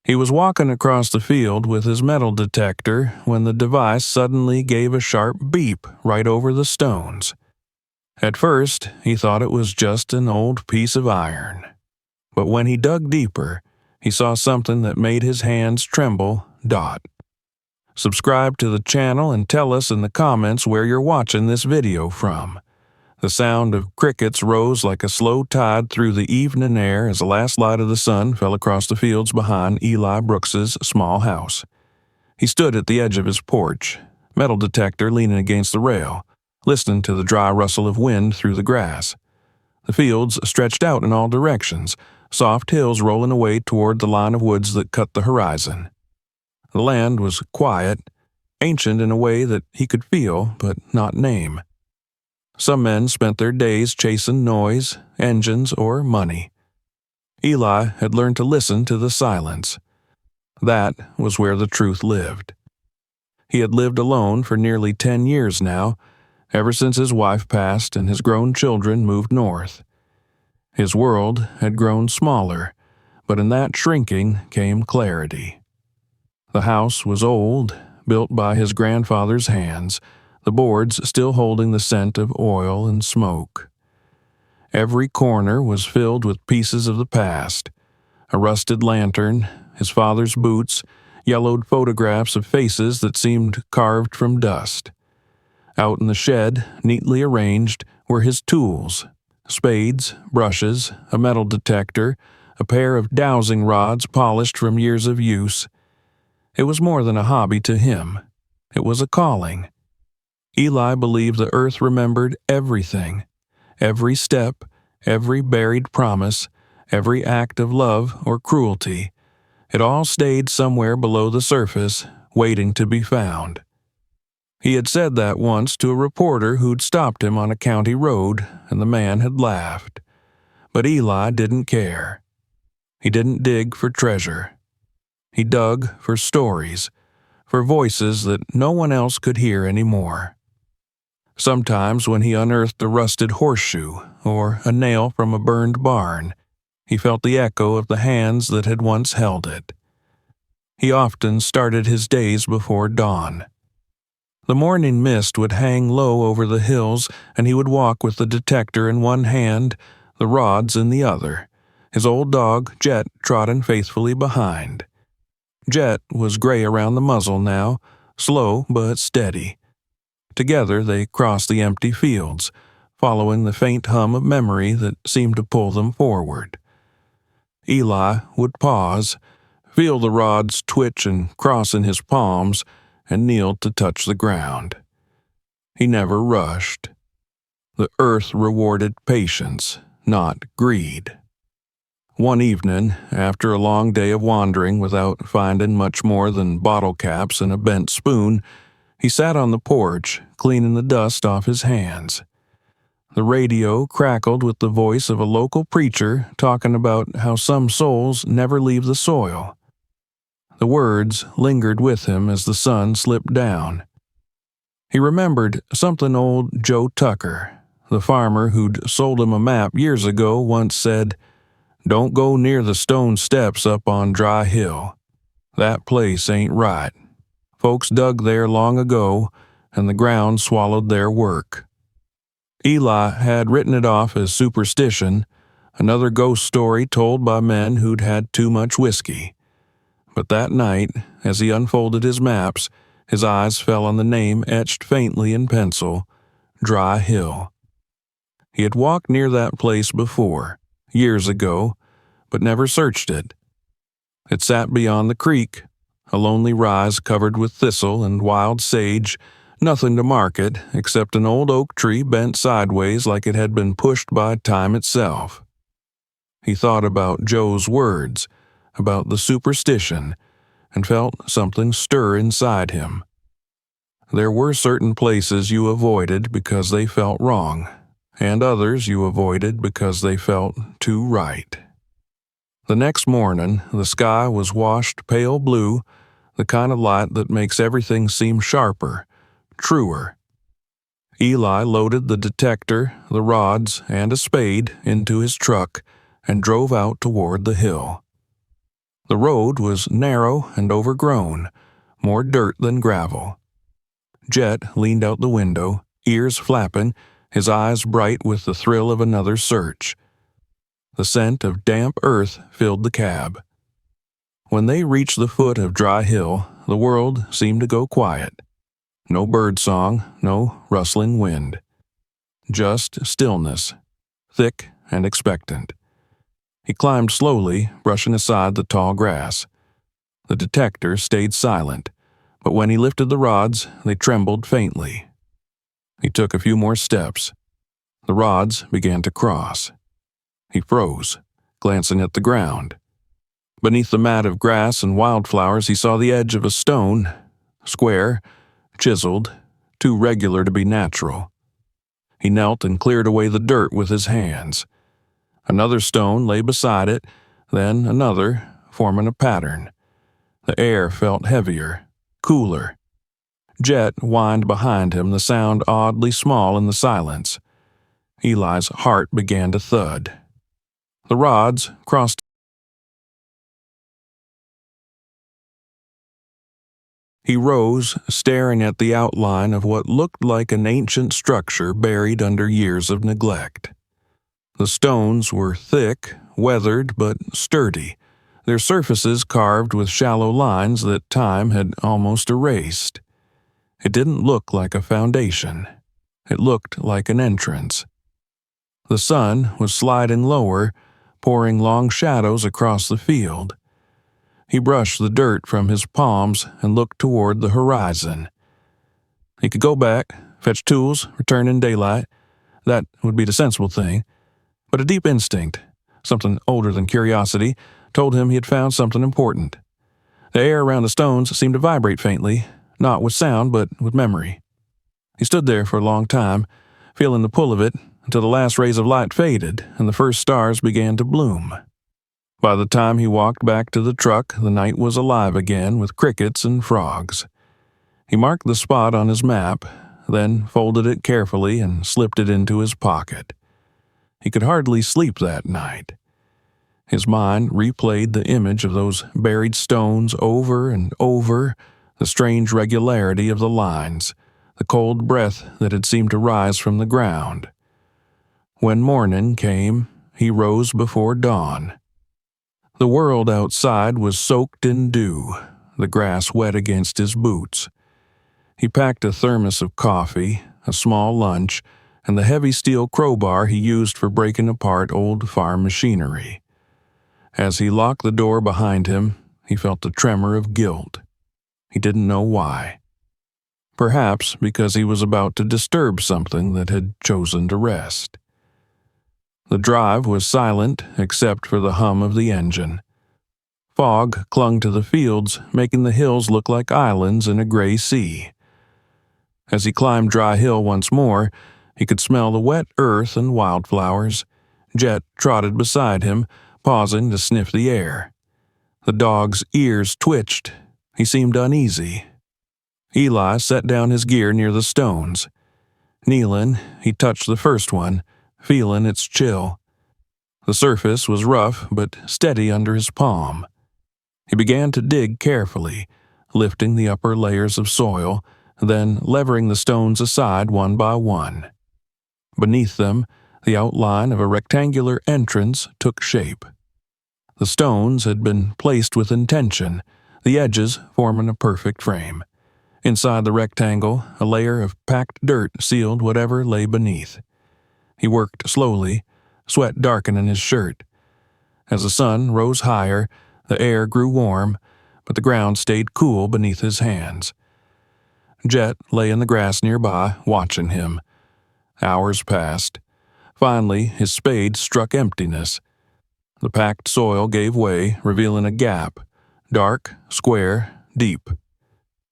He was walking across the field with his metal detector when the device suddenly gave a sharp beep right over the stones. At first, he thought it was just an old piece of iron. But when he dug deeper, he saw something that made his hands tremble. Subscribe to the channel and tell us in the comments where you're watching this video from. The sound of crickets rose like a slow tide through the evening air as the last light of the sun fell across the fields behind Eli Brooks's small house. He stood at the edge of his porch, metal detector leaning against the rail, listening to the dry rustle of wind through the grass. The fields stretched out in all directions, soft hills rolling away toward the line of woods that cut the horizon. The land was quiet, ancient in a way that he could feel but not name. Some men spent their days chasing noise, engines, or money. Eli had learned to listen to the silence. That was where the truth lived. He had lived alone for nearly 10 years now, ever since his wife passed and his grown children moved north. His world had grown smaller, but in that shrinking came clarity. The house was old, built by his grandfather's hands, the boards still holding the scent of oil and smoke. Every corner was filled with pieces of the past: a rusted lantern, his father's boots, yellowed photographs of faces that seemed carved from dust. Out in the shed, neatly arranged, were his tools: spades, brushes, a metal detector, a pair of dowsing rods polished from years of use. It was more than a hobby to him. It was a calling. Eli believed the earth remembered everything, every step, every buried promise, every act of love or cruelty. It all stayed somewhere below the surface, waiting to be found. He had said that once to a reporter who'd stopped him on a county road, and the man had laughed. But Eli didn't care. He didn't dig for treasure. He dug for stories, for voices that no one else could hear anymore. Sometimes when he unearthed a rusted horseshoe or a nail from a burned barn, he felt the echo of the hands that had once held it. He often started his days before dawn. The morning mist would hang low over the hills, and he would walk with the detector in one hand, the rods in the other, his old dog, Jet, trotting faithfully behind. Jet was gray around the muzzle now, slow but steady. Together they crossed the empty fields, following the faint hum of memory that seemed to pull them forward. Eli would pause, feel the rods twitch and cross in his palms, and kneel to touch the ground. He never rushed. The earth rewarded patience, not greed. One evening, after a long day of wandering without finding much more than bottle caps and a bent spoon, he sat on the porch, cleaning the dust off his hands. The radio crackled with the voice of a local preacher talking about how some souls never leave the soil. The words lingered with him as the sun slipped down. He remembered something old Joe Tucker, the farmer who'd sold him a map years ago, once said, "Don't go near the stone steps up on Dry Hill. That place ain't right. Folks dug there long ago, and the ground swallowed their work." Eli had written it off as superstition, another ghost story told by men who'd had too much whiskey. But that night, as he unfolded his maps, his eyes fell on the name etched faintly in pencil: Dry Hill. He had walked near that place before, years ago, but never searched it. It sat beyond the creek, a lonely rise covered with thistle and wild sage, nothing to mark it except an old oak tree bent sideways like it had been pushed by time itself. He thought about Joe's words, about the superstition, and felt something stir inside him. There were certain places you avoided because they felt wrong, and others you avoided because they felt too right. The next morning, the sky was washed pale blue, the kind of light that makes everything seem sharper, truer. Eli loaded the detector, the rods, and a spade into his truck and drove out toward the hill. The road was narrow and overgrown, more dirt than gravel. Jet leaned out the window, ears flapping, his eyes bright with the thrill of another search. The scent of damp earth filled the cab. When they reached the foot of Dry Hill, the world seemed to go quiet. No bird song, no rustling wind. Just stillness, thick and expectant. He climbed slowly, brushing aside the tall grass. The detector stayed silent, but when he lifted the rods, they trembled faintly. He took a few more steps. The rods began to cross. He froze, glancing at the ground. Beneath the mat of grass and wildflowers, he saw the edge of a stone, square, chiseled, too regular to be natural. He knelt and cleared away the dirt with his hands. Another stone lay beside it, then another, forming a pattern. The air felt heavier, cooler. Jet whined behind him, the sound oddly small in the silence. Eli's heart began to thud. The rods crossed. He rose, staring at the outline of what looked like an ancient structure buried under years of neglect. The stones were thick, weathered, but sturdy, their surfaces carved with shallow lines that time had almost erased. It didn't look like a foundation. It looked like an entrance. The sun was sliding lower, pouring long shadows across the field. He brushed the dirt from his palms and looked toward the horizon. He could go back, fetch tools, return in daylight. That would be the sensible thing. But a deep instinct, something older than curiosity, told him he had found something important. The air around the stones seemed to vibrate faintly, not with sound but with memory. He stood there for a long time, feeling the pull of it, until the last rays of light faded and the first stars began to bloom. By the time he walked back to the truck, the night was alive again with crickets and frogs. He marked the spot on his map, then folded it carefully and slipped it into his pocket. He could hardly sleep that night. His mind replayed the image of those buried stones over and over, the strange regularity of the lines, the cold breath that had seemed to rise from the ground. When morning came, he rose before dawn. The world outside was soaked in dew, the grass wet against his boots. He packed a thermos of coffee, a small lunch, and the heavy steel crowbar he used for breaking apart old farm machinery. As he locked the door behind him, he felt a tremor of guilt. He didn't know why. Perhaps because he was about to disturb something that had chosen to rest. The drive was silent except for the hum of the engine. Fog clung to the fields, making the hills look like islands in a gray sea. As he climbed Dry Hill once more, he could smell the wet earth and wildflowers. Jet trotted beside him, pausing to sniff the air. The dog's ears twitched. He seemed uneasy. Eli set down his gear near the stones. Kneeling, he touched the first one, feeling its chill. The surface was rough but steady under his palm. He began to dig carefully, lifting the upper layers of soil, then levering the stones aside one by one. Beneath them, the outline of a rectangular entrance took shape. The stones had been placed with intention, the edges forming a perfect frame. Inside the rectangle, a layer of packed dirt sealed whatever lay beneath. He worked slowly, sweat darkening his shirt. As the sun rose higher, the air grew warm, but the ground stayed cool beneath his hands. Jet lay in the grass nearby, watching him. Hours passed. Finally, his spade struck emptiness. The packed soil gave way, revealing a gap, dark, square, deep.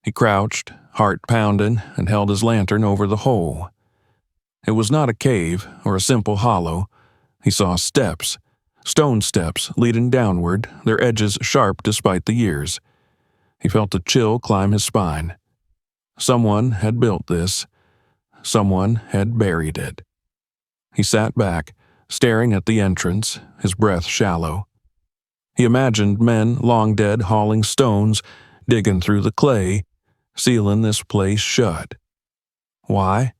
He crouched, heart pounding, and held his lantern over the hole. It was not a cave or a simple hollow. He saw steps, stone steps leading downward, their edges sharp despite the years. He felt a chill climb his spine. Someone had built this. Someone had buried it. He sat back, staring at the entrance, his breath shallow. He imagined men long dead hauling stones, digging through the clay, sealing this place shut. Why?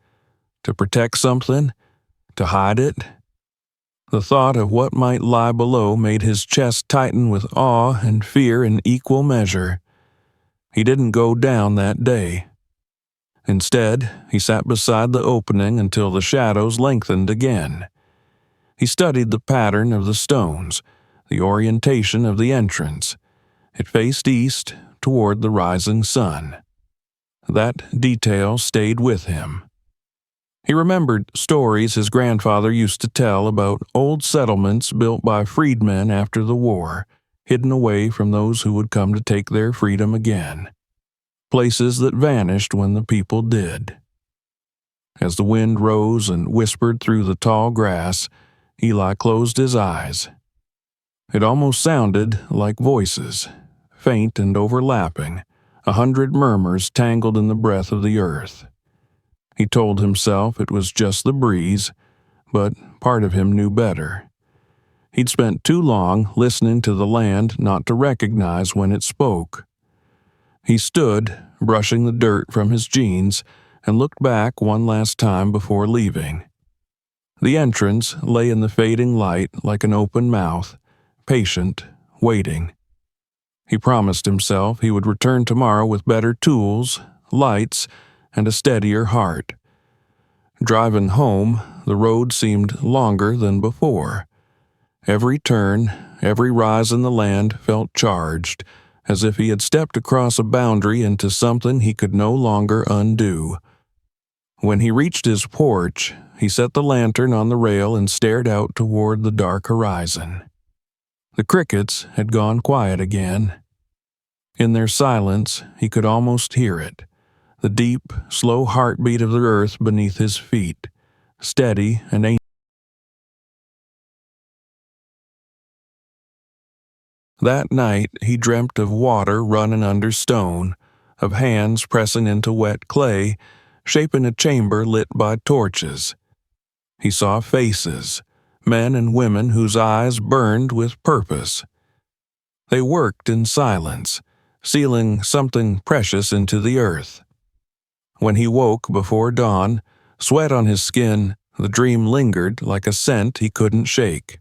To protect something? To hide it? The thought of what might lie below made his chest tighten with awe and fear in equal measure. He didn't go down that day. Instead, he sat beside the opening until the shadows lengthened again. He studied the pattern of the stones, the orientation of the entrance. It faced east, toward the rising sun. That detail stayed with him. He remembered stories his grandfather used to tell about old settlements built by freedmen after the war, hidden away from those who would come to take their freedom again. Places that vanished when the people did. As the wind rose and whispered through the tall grass, Eli closed his eyes. It almost sounded like voices, faint and overlapping, 100 murmurs tangled in the breath of the earth. He told himself it was just the breeze, but part of him knew better. He'd spent too long listening to the land not to recognize when it spoke. He stood, brushing the dirt from his jeans, and looked back one last time before leaving. The entrance lay in the fading light like an open mouth, patient, waiting. He promised himself he would return tomorrow with better tools, lights, and a steadier heart. Driving home, the road seemed longer than before. Every turn, every rise in the land felt charged, as if he had stepped across a boundary into something he could no longer undo. When he reached his porch, he set the lantern on the rail and stared out toward the dark horizon. The crickets had gone quiet again. In their silence, he could almost hear it, the deep, slow heartbeat of the earth beneath his feet, steady and ancient. That night, he dreamt of water running under stone, of hands pressing into wet clay, shaping a chamber lit by torches. He saw faces, men and women whose eyes burned with purpose. They worked in silence, sealing something precious into the earth. When he woke before dawn, sweat on his skin, the dream lingered like a scent he couldn't shake.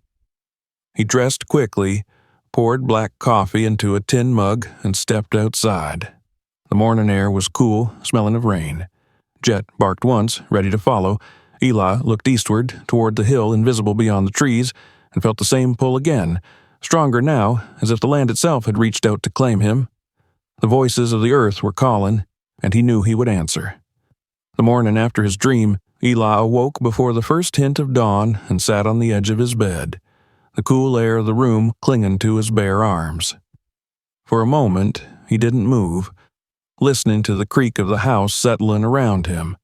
He dressed quickly, poured black coffee into a tin mug, and stepped outside. The morning air was cool, smelling of rain. Jet barked once, ready to follow. Eli looked eastward, toward the hill invisible beyond the trees, and felt the same pull again, stronger now, as if the land itself had reached out to claim him. The voices of the earth were calling, and he knew he would answer. The morning after his dream, Eli awoke before the first hint of dawn and sat on the edge of his bed, the cool air of the room clinging to his bare arms. For a moment, he didn't move, listening to the creak of the house settling around him.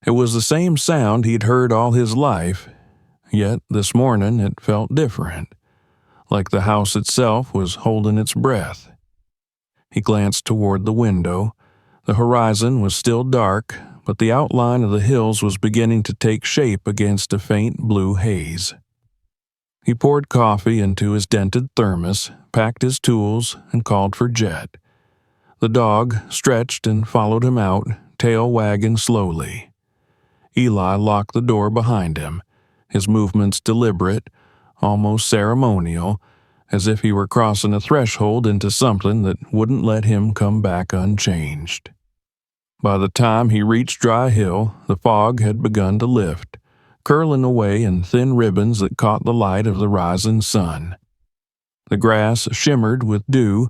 It was the same sound he'd heard all his life, yet this morning it felt different, like the house itself was holding its breath. He glanced toward the window. The horizon was still dark, but the outline of the hills was beginning to take shape against a faint blue haze. He poured coffee into his dented thermos, packed his tools, and called for Jet. The dog stretched and followed him out, tail wagging slowly. Eli locked the door behind him, his movements deliberate, almost ceremonial, as if he were crossing a threshold into something that wouldn't let him come back unchanged. By the time he reached Dry Hill, the fog had begun to lift, curling away in thin ribbons that caught the light of the rising sun. The grass shimmered with dew,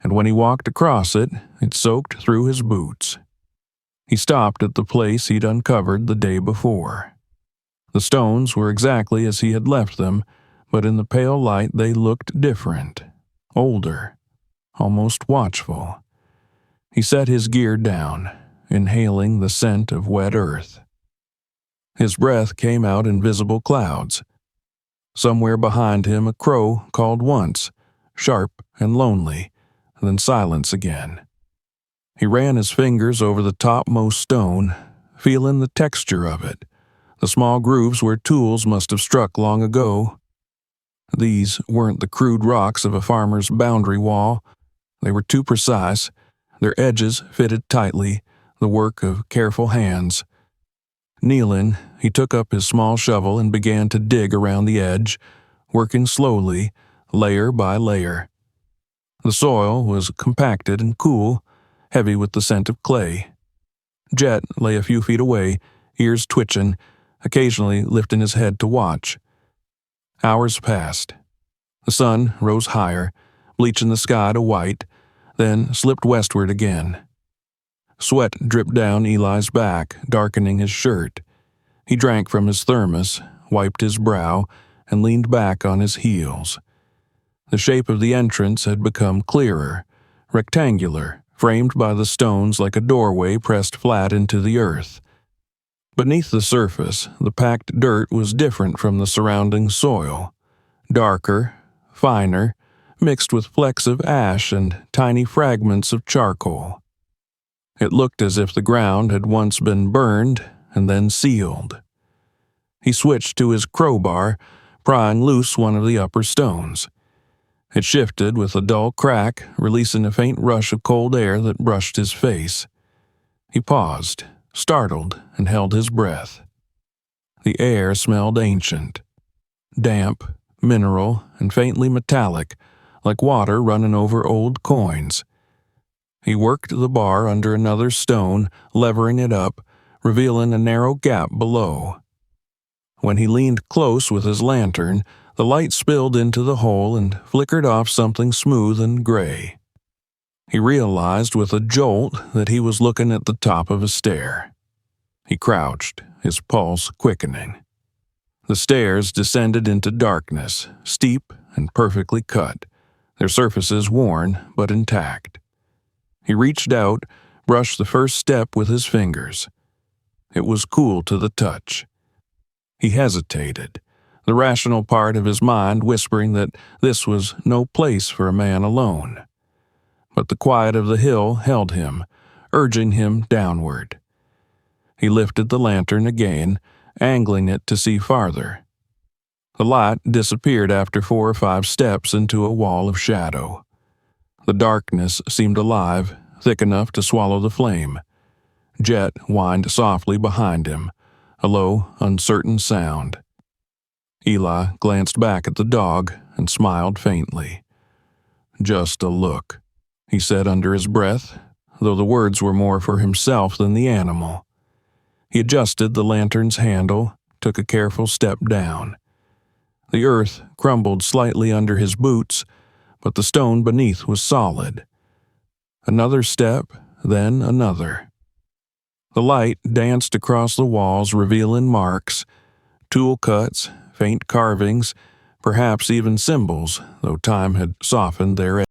and when he walked across it, it soaked through his boots. He stopped at the place he'd uncovered the day before. The stones were exactly as he had left them, but in the pale light they looked different, older, almost watchful. He set his gear down, inhaling the scent of wet earth. His breath came out in visible clouds. Somewhere behind him a crow called once, sharp and lonely, then silence again. He ran his fingers over the topmost stone, feeling the texture of it, the small grooves where tools must have struck long ago. These weren't the crude rocks of a farmer's boundary wall. They were too precise, their edges fitted tightly, the work of careful hands. Kneeling, he took up his small shovel and began to dig around the edge, working slowly, layer by layer. The soil was compacted and cool, heavy with the scent of clay. Jet lay a few feet away, ears twitching, occasionally lifting his head to watch. Hours passed. The sun rose higher, bleaching the sky to white, then slipped westward again. Sweat dripped down Eli's back, darkening his shirt. He drank from his thermos, wiped his brow, and leaned back on his heels. The shape of the entrance had become clearer, rectangular, framed by the stones like a doorway pressed flat into the earth. Beneath the surface, the packed dirt was different from the surrounding soil, darker, finer, mixed with flecks of ash and tiny fragments of charcoal. It looked as if the ground had once been burned and then sealed. He switched to his crowbar, prying loose one of the upper stones. It shifted with a dull crack, releasing a faint rush of cold air that brushed his face. He paused, startled, and held his breath. The air smelled ancient, damp, mineral, and faintly metallic, like water running over old coins. He worked the bar under another stone, levering it up, revealing a narrow gap below. When he leaned close with his lantern, the light spilled into the hole and flickered off something smooth and gray. He realized with a jolt that he was looking at the top of a stair. He crouched, his pulse quickening. The stairs descended into darkness, steep and perfectly cut, their surfaces worn but intact. He reached out, brushed the first step with his fingers. It was cool to the touch. He hesitated, the rational part of his mind whispering that this was no place for a man alone. But the quiet of the hill held him, urging him downward. He lifted the lantern again, angling it to see farther. The light disappeared after 4 or 5 steps into a wall of shadow. The darkness seemed alive, thick enough to swallow the flame. Jet whined softly behind him, a low, uncertain sound. Eli glanced back at the dog and smiled faintly. "Just a look," he said under his breath, though the words were more for himself than the animal. He adjusted the lantern's handle, took a careful step down. The earth crumbled slightly under his boots, but the stone beneath was solid. Another step, then another. The light danced across the walls, revealing marks, tool cuts, faint carvings, perhaps even symbols, though time had softened their edges.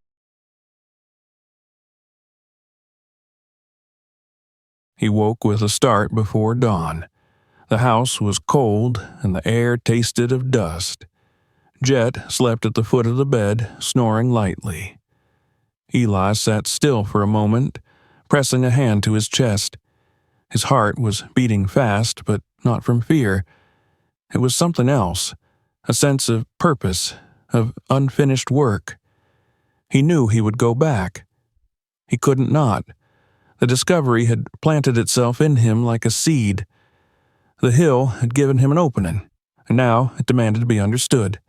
He woke with a start before dawn. The house was cold, and the air tasted of dust. Jet slept at the foot of the bed, snoring lightly. Eli sat still for a moment, pressing a hand to his chest. His heart was beating fast, but not from fear. It was something else, a sense of purpose, of unfinished work. He knew he would go back. He couldn't not. The discovery had planted itself in him like a seed. The hill had given him an opening, and now it demanded to be understood.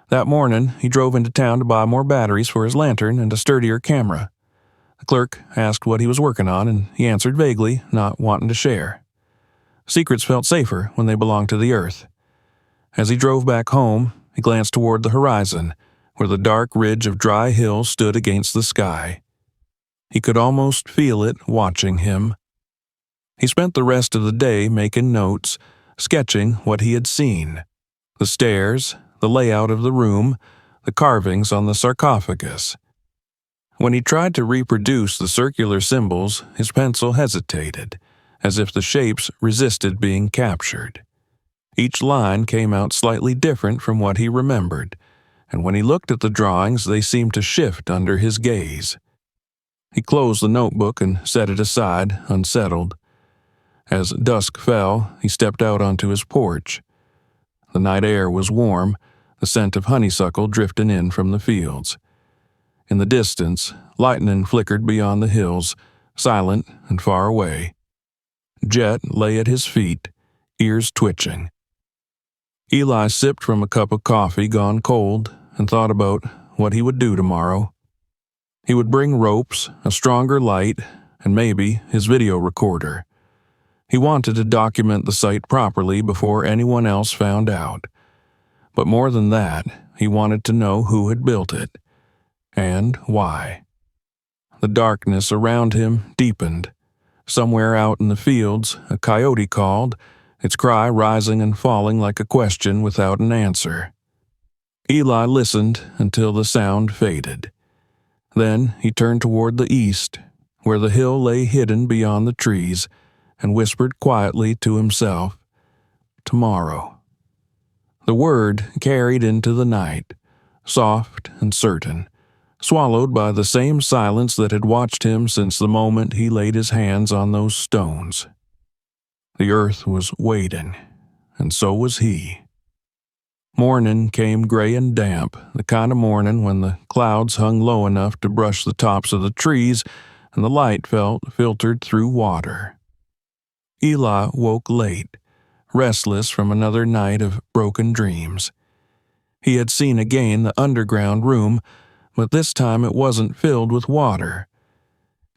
That morning, he drove into town to buy more batteries for his lantern and a sturdier camera. The clerk asked what he was working on, and he answered vaguely, not wanting to share. Secrets felt safer when they belonged to the earth. As he drove back home, he glanced toward the horizon, where the dark ridge of dry hill stood against the sky. He could almost feel it watching him. He spent the rest of the day making notes, sketching what he had seen. The stairs, the layout of the room, the carvings on the sarcophagus. When he tried to reproduce the circular symbols, his pencil hesitated, as if the shapes resisted being captured. Each line came out slightly different from what he remembered, and when he looked at the drawings, they seemed to shift under his gaze. He closed the notebook and set it aside, unsettled. As dusk fell, he stepped out onto his porch. The night air was warm, the scent of honeysuckle drifting in from the fields. In the distance, lightning flickered beyond the hills, silent and far away. Jet lay at his feet, ears twitching. Eli sipped from a cup of coffee gone cold and thought about what he would do tomorrow. He would bring ropes, a stronger light, and maybe his video recorder. He wanted to document the site properly before anyone else found out. But more than that, he wanted to know who had built it, and why. The darkness around him deepened. Somewhere out in the fields, a coyote called, its cry rising and falling like a question without an answer. Eli listened until the sound faded. Then he turned toward the east, where the hill lay hidden beyond the trees, and whispered quietly to himself, "Tomorrow." The word carried into the night, soft and certain, swallowed by the same silence that had watched him since the moment he laid his hands on those stones. The earth was waiting, and so was he. Morning came gray and damp, the kind of morning when the clouds hung low enough to brush the tops of the trees and the light felt filtered through water. Eli woke late, restless from another night of broken dreams. He had seen again the underground room, but this time it wasn't filled with water.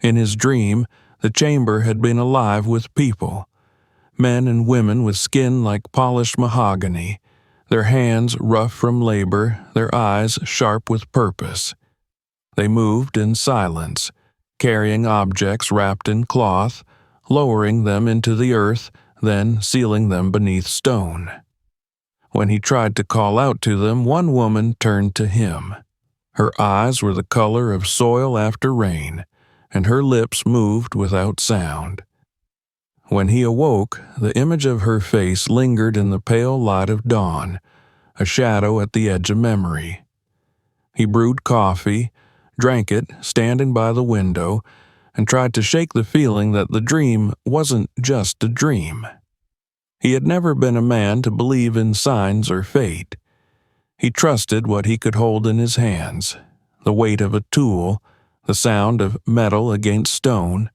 In his dream, the chamber had been alive with people, men and women with skin like polished mahogany, their hands rough from labor, their eyes sharp with purpose. They moved in silence, carrying objects wrapped in cloth, lowering them into the earth, then sealing them beneath stone. When he tried to call out to them, one woman turned to him. Her eyes were the color of soil after rain, and her lips moved without sound. When he awoke, the image of her face lingered in the pale light of dawn, a shadow at the edge of memory. He brewed coffee, drank it, standing by the window, and tried to shake the feeling that the dream wasn't just a dream. He had never been a man to believe in signs or fate. He trusted what he could hold in his hands, the weight of a tool, the sound of metal against stone.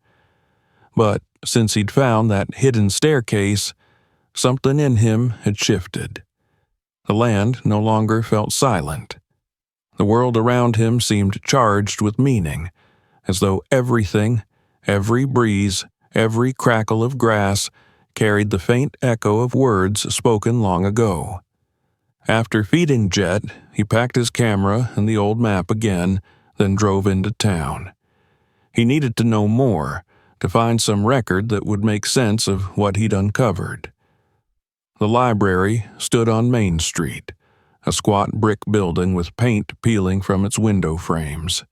But since he'd found that hidden staircase, something in him had shifted. The land no longer felt silent. The world around him seemed charged with meaning, as though everything, every breeze, every crackle of grass carried the faint echo of words spoken long ago. After feeding Jet, he packed his camera and the old map again, then drove into town. He needed to know more, to find some record that would make sense of what he'd uncovered. The library stood on Main Street, a squat brick building with paint peeling from its window frames.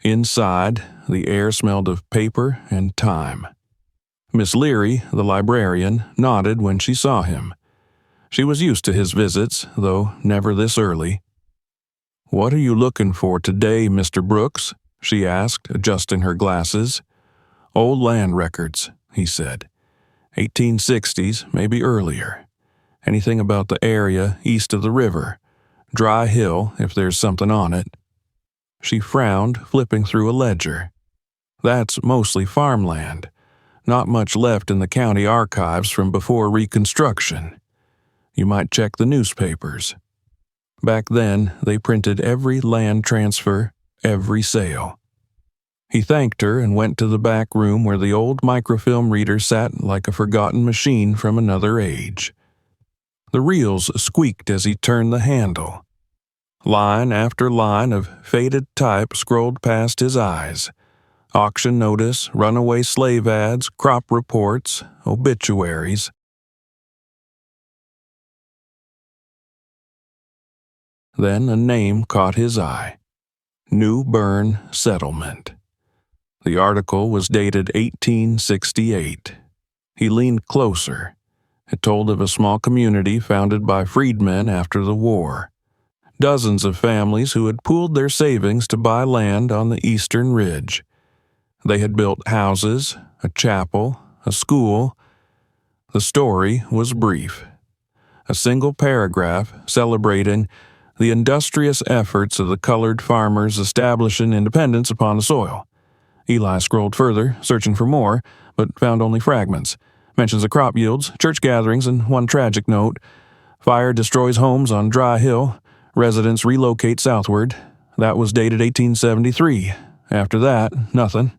Inside, the air smelled of paper and time. Miss Leary, the librarian, nodded when she saw him. She was used to his visits, though never this early. "What are you looking for today, Mr. Brooks?" she asked, adjusting her glasses. "Old land records," he said. 1860s, maybe earlier. Anything about the area east of the river. Dry Hill, if there's something on it. She frowned, flipping through a ledger. "That's mostly farmland. Not much left in the county archives from before Reconstruction. You might check the newspapers. Back then, they printed every land transfer, every sale." He thanked her and went to the back room where the old microfilm reader sat like a forgotten machine from another age. The reels squeaked as he turned the handle. Line after line of faded type scrolled past his eyes. Auction notice, runaway slave ads, crop reports, obituaries. Then a name caught his eye. New Bern Settlement. The article was dated 1868. He leaned closer. It told of a small community founded by freedmen after the war. Dozens of families who had pooled their savings to buy land on the eastern ridge. They had built houses, a chapel, a school. The story was brief. a single paragraph celebrating the industrious efforts of the colored farmers establishing independence upon the soil. Eli scrolled further, searching for more, but found only fragments. Mentions of crop yields, church gatherings, and one tragic note: fire destroys homes on Dry Hill. Residents relocate southward. That was dated 1873. After that, nothing.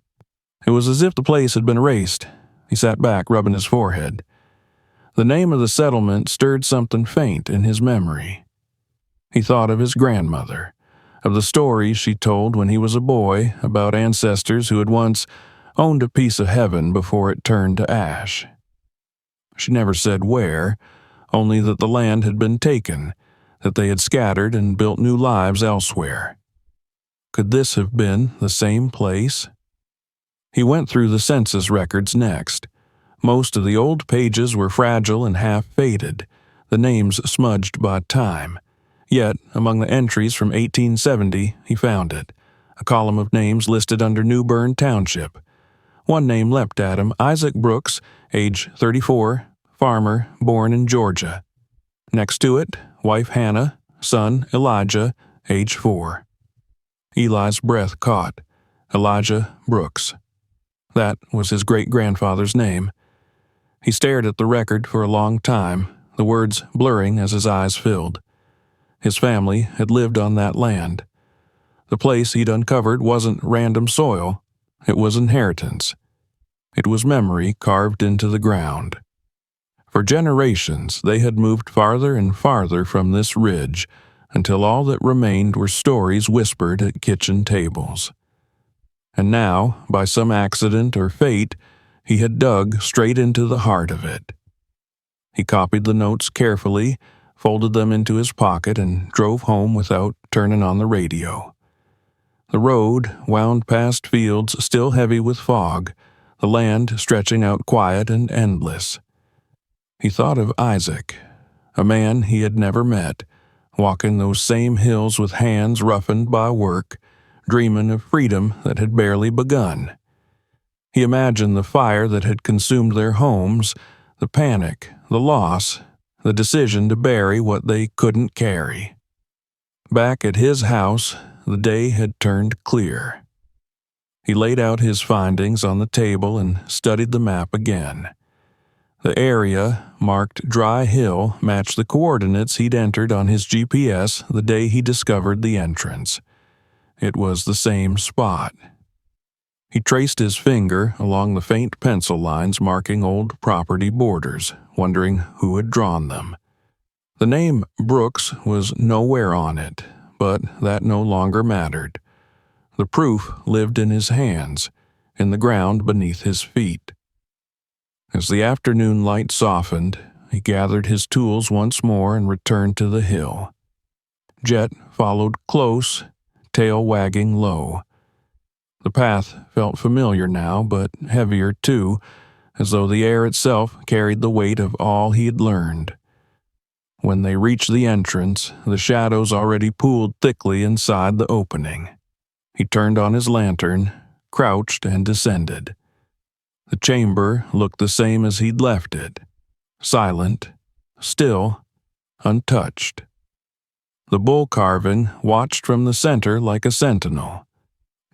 It was as if the place had been erased. He sat back, rubbing his forehead. The name of the settlement stirred something faint in his memory. He thought of his grandmother, of the stories she told when he was a boy about ancestors who had once owned a piece of heaven before it turned to ash. She never said where, only that the land had been taken, that they had scattered and built new lives elsewhere. Could this have been the same place? He went through the census records next. Most of the old pages were fragile and half-faded, the names smudged by time. Yet, among the entries from 1870, he found it, a column of names listed under New Bern Township. One name leapt at him: Isaac Brooks, age 34, farmer, born in Georgia. Next to it, wife Hannah, son Elijah, age 4. Eli's breath caught. Elijah Brooks. That was his great-grandfather's name. He stared at the record for a long time, the words blurring as his eyes filled. His family had lived on that land. The place he'd uncovered wasn't random soil. It was inheritance. It was memory carved into the ground. For generations, they had moved farther and farther from this ridge, until all that remained were stories whispered at kitchen tables. And now, by some accident or fate, he had dug straight into the heart of it. He copied the notes carefully, folded them into his pocket, and drove home without turning on the radio. The road wound past fields still heavy with fog, the land stretching out quiet and endless. He thought of Isaac, a man he had never met, walking those same hills with hands roughened by work, dreaming of freedom that had barely begun. He imagined the fire that had consumed their homes, the panic, the loss, the decision to bury what they couldn't carry. Back at his house, the day had turned clear. He laid out his findings on the table and studied the map again. The area, marked Dry Hill, matched the coordinates he'd entered on his GPS the day he discovered the entrance. It was the same spot. He traced his finger along the faint pencil lines marking old property borders, wondering who had drawn them. The name Brooks was nowhere on it, but that no longer mattered. The proof lived in his hands, in the ground beneath his feet. As the afternoon light softened, he gathered his tools once more and returned to the hill. Jet followed close, tail wagging low. The path felt familiar now, but heavier too, as though the air itself carried the weight of all he had learned. When they reached the entrance, the shadows already pooled thickly inside the opening. He turned on his lantern, crouched, and descended. The chamber looked the same as he'd left it, silent, still, untouched. The bull carving watched from the center like a sentinel.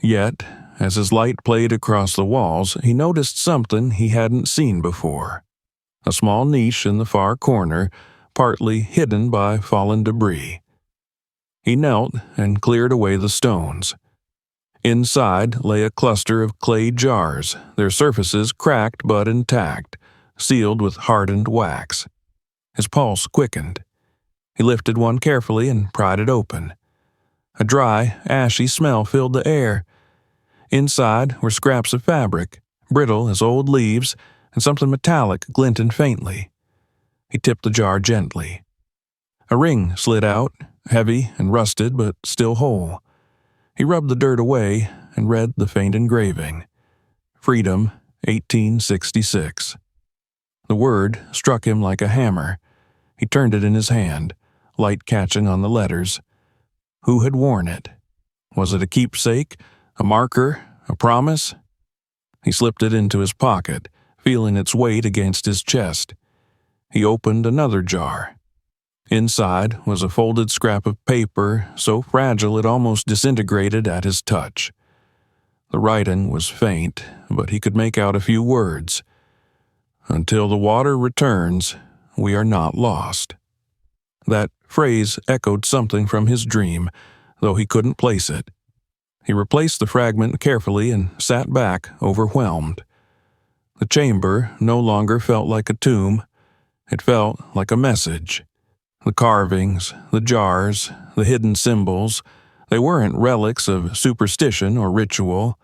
Yet, as his light played across the walls, he noticed something he hadn't seen before. A small niche in the far corner, partly hidden by fallen debris. He knelt and cleared away the stones. Inside lay a cluster of clay jars, their surfaces cracked but intact, sealed with hardened wax. His pulse quickened. He lifted one carefully and pried it open. A dry, ashy smell filled the air. Inside were scraps of fabric, brittle as old leaves, and something metallic glinting faintly. He tipped the jar gently. A ring slid out, heavy and rusted but still whole. He rubbed the dirt away and read the faint engraving. Freedom, 1866. The word struck him like a hammer. He turned it in his hand, light catching on the letters. Who had worn it? Was it a keepsake, a marker, a promise? He slipped it into his pocket, feeling its weight against his chest. He opened another jar. Inside was a folded scrap of paper, so fragile it almost disintegrated at his touch. The writing was faint, but he could make out a few words. "Until the water returns, we are not lost." That phrase echoed something from his dream, though he couldn't place it. He replaced the fragment carefully and sat back, overwhelmed. The chamber no longer felt like a tomb. It felt like a message. The carvings, the jars, the hidden symbols, they weren't relics of superstition or ritual.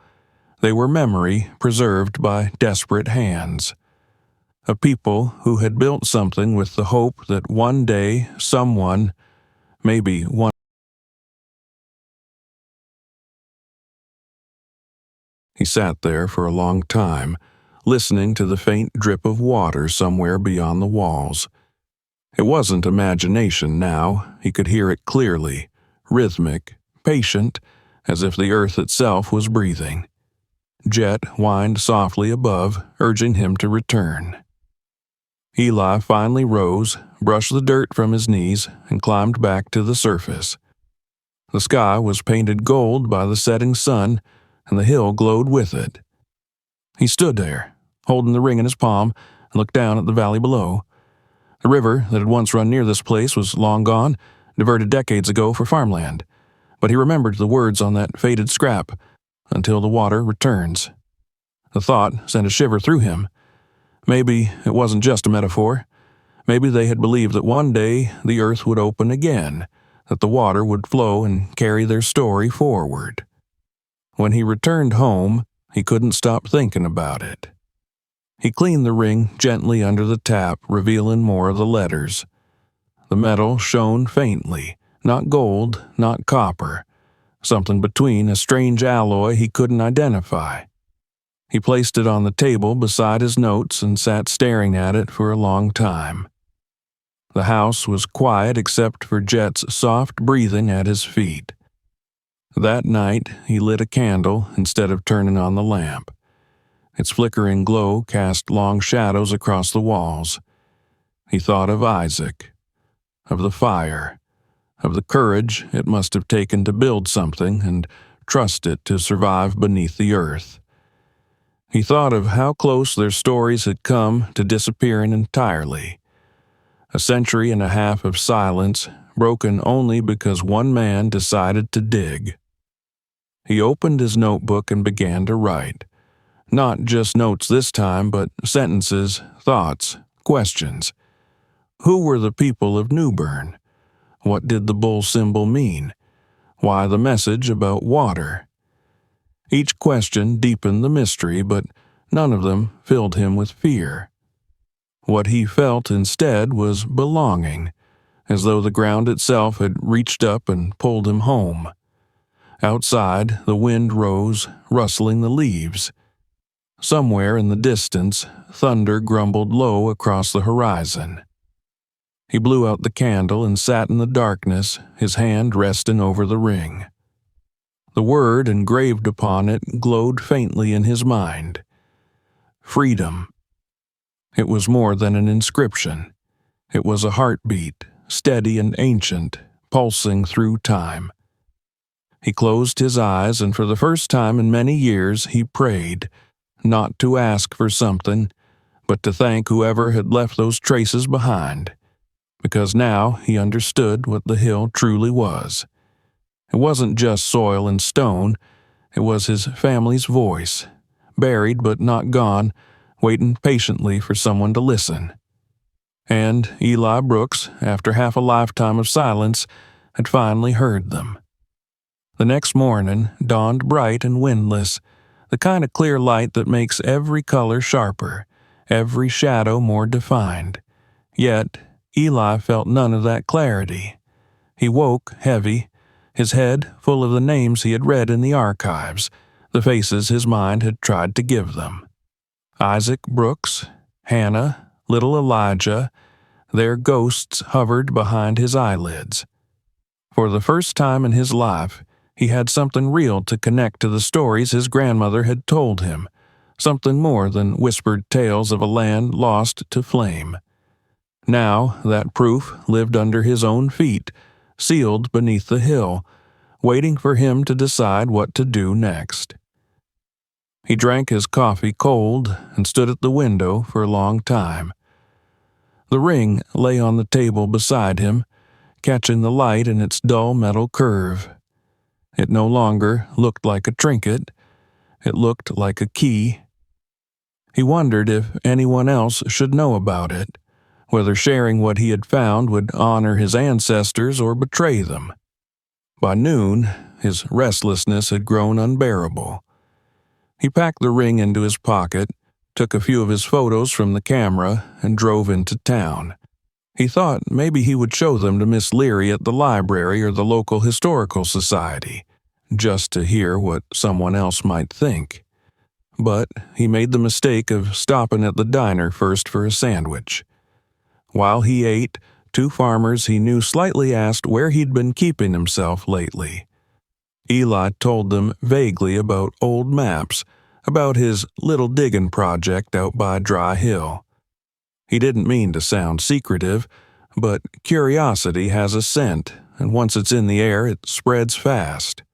They were memory preserved by desperate hands. A people who had built something with the hope that one day someone, maybe one. He sat there for a long time, listening to the faint drip of water somewhere beyond the walls. It wasn't imagination now. He could hear it clearly, rhythmic, patient, as if the earth itself was breathing. Jet whined softly above, urging him to return. Eli finally rose, brushed the dirt from his knees, and climbed back to the surface. The sky was painted gold by the setting sun, and the hill glowed with it. He stood there, holding the ring in his palm, and looked down at the valley below. The river that had once run near this place was long gone, diverted decades ago for farmland. But he remembered the words on that faded scrap, "Until the water returns." The thought sent a shiver through him. Maybe it wasn't just a metaphor. Maybe they had believed that one day the earth would open again, that the water would flow and carry their story forward. When he returned home, he couldn't stop thinking about it. He cleaned the ring gently under the tap, revealing more of the letters. The metal shone faintly, not gold, not copper, something between a strange alloy he couldn't identify. He placed it on the table beside his notes and sat staring at it for a long time. The house was quiet except for Jet's soft breathing at his feet. That night, he lit a candle instead of turning on the lamp. Its flickering glow cast long shadows across the walls. He thought of Isaac, of the fire, of the courage it must have taken to build something and trust it to survive beneath the earth. He thought of how close their stories had come to disappearing entirely. A century and a half of silence, broken only because one man decided to dig. He opened his notebook and began to write. Not just notes this time, but sentences, thoughts, questions. Who were the people of Newbern? What did the bull symbol mean? Why the message about water? Each question deepened the mystery, but none of them filled him with fear. What he felt instead was belonging, as though the ground itself had reached up and pulled him home. Outside, the wind rose, rustling the leaves. Somewhere in the distance, thunder grumbled low across the horizon. He blew out the candle and sat in the darkness, his hand resting over the ring. The word engraved upon it glowed faintly in his mind. Freedom. It was more than an inscription. It was a heartbeat, steady and ancient, pulsing through time. He closed his eyes, and for the first time in many years he prayed, not to ask for something, but to thank whoever had left those traces behind, because now he understood what the hill truly was. It wasn't just soil and stone, it was his family's voice, buried but not gone, waiting patiently for someone to listen. And Eli Brooks, after half a lifetime of silence, had finally heard them. The next morning dawned bright and windless, the kind of clear light that makes every color sharper, every shadow more defined. Yet Eli felt none of that clarity. He woke heavy, his head full of the names he had read in the archives, the faces his mind had tried to give them. Isaac Brooks, Hannah, little Elijah, their ghosts hovered behind his eyelids. For the first time in his life, he had something real to connect to the stories his grandmother had told him, something more than whispered tales of a land lost to flame. Now that proof lived under his own feet, sealed beneath the hill, waiting for him to decide what to do next. He drank his coffee cold and stood at the window for a long time. The ring lay on the table beside him, catching the light in its dull metal curve. It no longer looked like a trinket. It looked like a key. He wondered if anyone else should know about it, whether sharing what he had found would honor his ancestors or betray them. By noon, his restlessness had grown unbearable. He packed the ring into his pocket, took a few of his photos from the camera, and drove into town. He thought maybe he would show them to Miss Leary at the library or the local historical society, just to hear what someone else might think. But he made the mistake of stopping at the diner first for a sandwich. While he ate, two farmers he knew slightly asked where he'd been keeping himself lately. Eli told them vaguely about old maps, about his little digging project out by Dry Hill. He didn't mean to sound secretive, but curiosity has a scent, and once it's in the air, it spreads fast.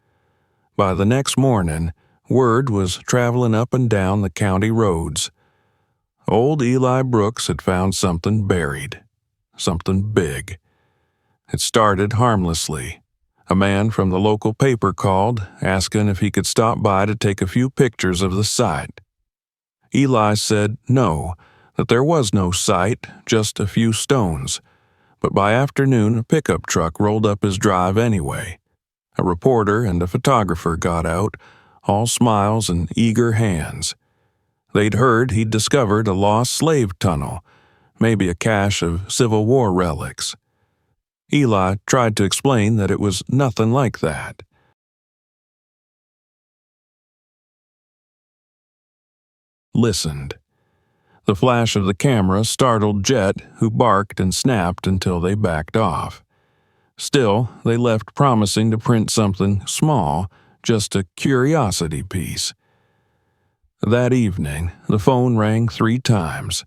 By the next morning, word was traveling up and down the county roads. Old Eli Brooks had found something buried, something big. It started harmlessly. A man from the local paper called, asking if he could stop by to take a few pictures of the site. Eli said no, that there was no site, just a few stones. But by afternoon, a pickup truck rolled up his drive anyway. A reporter and a photographer got out, all smiles and eager hands. They'd heard he'd discovered a lost slave tunnel, maybe a cache of Civil War relics. Eli tried to explain that it was nothing like that. Listened. The flash of the camera startled Jet, who barked and snapped until they backed off. Still, they left promising to print something small, just a curiosity piece. That evening, the phone rang 3 times.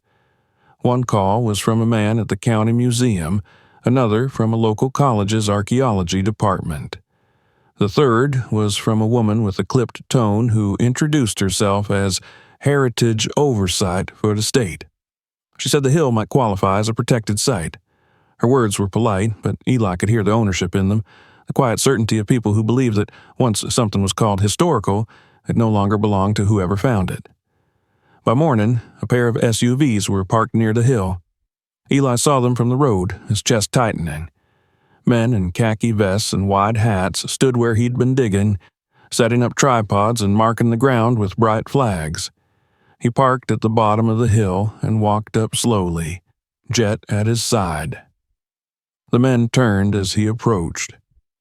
One call was from a man at the county museum, another from a local college's archaeology department. The third was from a woman with a clipped tone who introduced herself as Heritage Oversight for the state. She said the hill might qualify as a protected site. Her words were polite, but Eli could hear the ownership in them, the quiet certainty of people who believed that once something was called historical, it no longer belonged to whoever found it. By morning, a pair of SUVs were parked near the hill. Eli saw them from the road, his chest tightening. Men in khaki vests and wide hats stood where he'd been digging, setting up tripods and marking the ground with bright flags. He parked at the bottom of the hill and walked up slowly, Jet at his side. The men turned as he approached.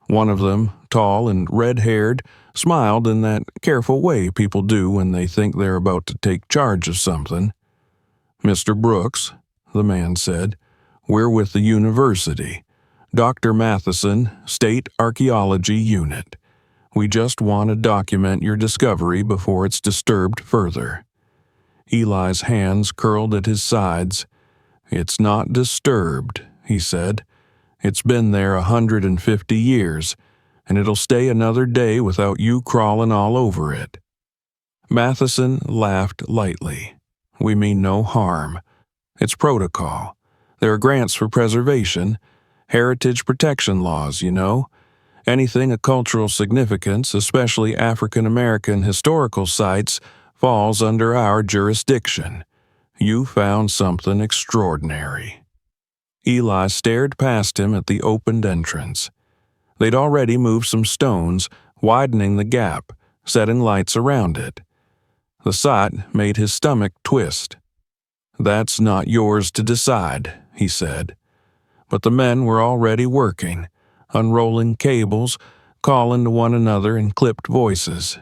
One of them, tall and red-haired, smiled in that careful way people do when they think they're about to take charge of something. "Mr. Brooks," the man said, "we're with the university. Dr. Matheson, State Archaeology Unit. We just want to document your discovery before it's disturbed further." Eli's hands curled at his sides. "It's not disturbed," he said. "It's been there 150 years, and it'll stay another day without you crawling all over it." Matheson laughed lightly. "We mean no harm. It's protocol. There are grants for preservation, heritage protection laws, you know. Anything of cultural significance, especially African American historical sites, falls under our jurisdiction. You found something extraordinary." Eli stared past him at the opened entrance. They'd already moved some stones, widening the gap, setting lights around it. The sight made his stomach twist. "That's not yours to decide," he said. But the men were already working, unrolling cables, calling to one another in clipped voices.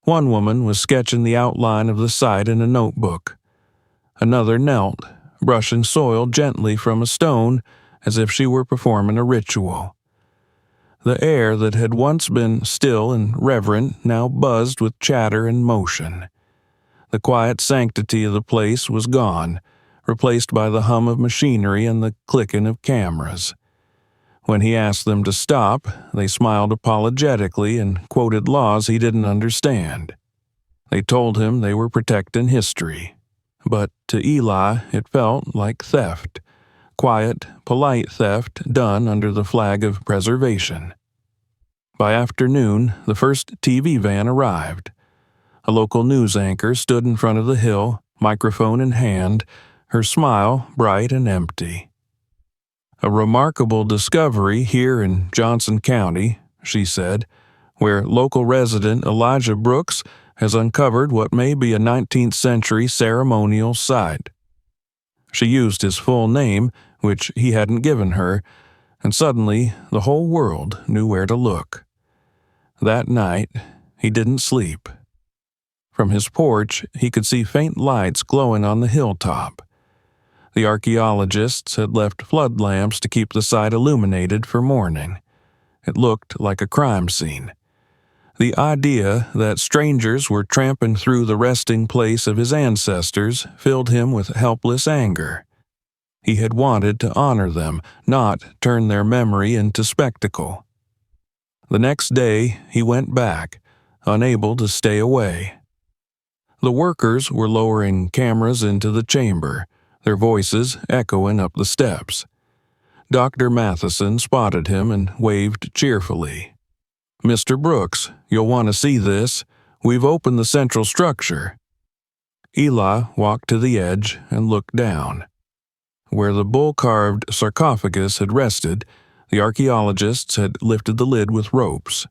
One woman was sketching the outline of the site in a notebook. Another knelt, brushing soil gently from a stone as if she were performing a ritual. The air that had once been still and reverent now buzzed with chatter and motion. The quiet sanctity of the place was gone, replaced by the hum of machinery and the clicking of cameras. When he asked them to stop, they smiled apologetically and quoted laws he didn't understand. They told him they were protecting history. But to Eli, it felt like theft. Quiet, polite theft done under the flag of preservation. By afternoon, the first TV van arrived. A local news anchor stood in front of the hill, microphone in hand, her smile bright and empty. "A remarkable discovery here in Johnson County," she said, "where local resident Elijah Brooks has uncovered what may be a 19th century ceremonial site." She used his full name, which he hadn't given her, and suddenly the whole world knew where to look. That night, he didn't sleep. From his porch, he could see faint lights glowing on the hilltop. The archaeologists had left flood lamps to keep the site illuminated for morning. It looked like a crime scene. The idea that strangers were tramping through the resting place of his ancestors filled him with helpless anger. He had wanted to honor them, not turn their memory into spectacle. The next day, he went back, unable to stay away. The workers were lowering cameras into the chamber, their voices echoing up the steps. Dr. Matheson spotted him and waved cheerfully. "Mr. Brooks, you'll want to see this. We've opened the central structure." Eli walked to the edge and looked down. Where the bull-carved sarcophagus had rested, the archaeologists had lifted the lid with ropes.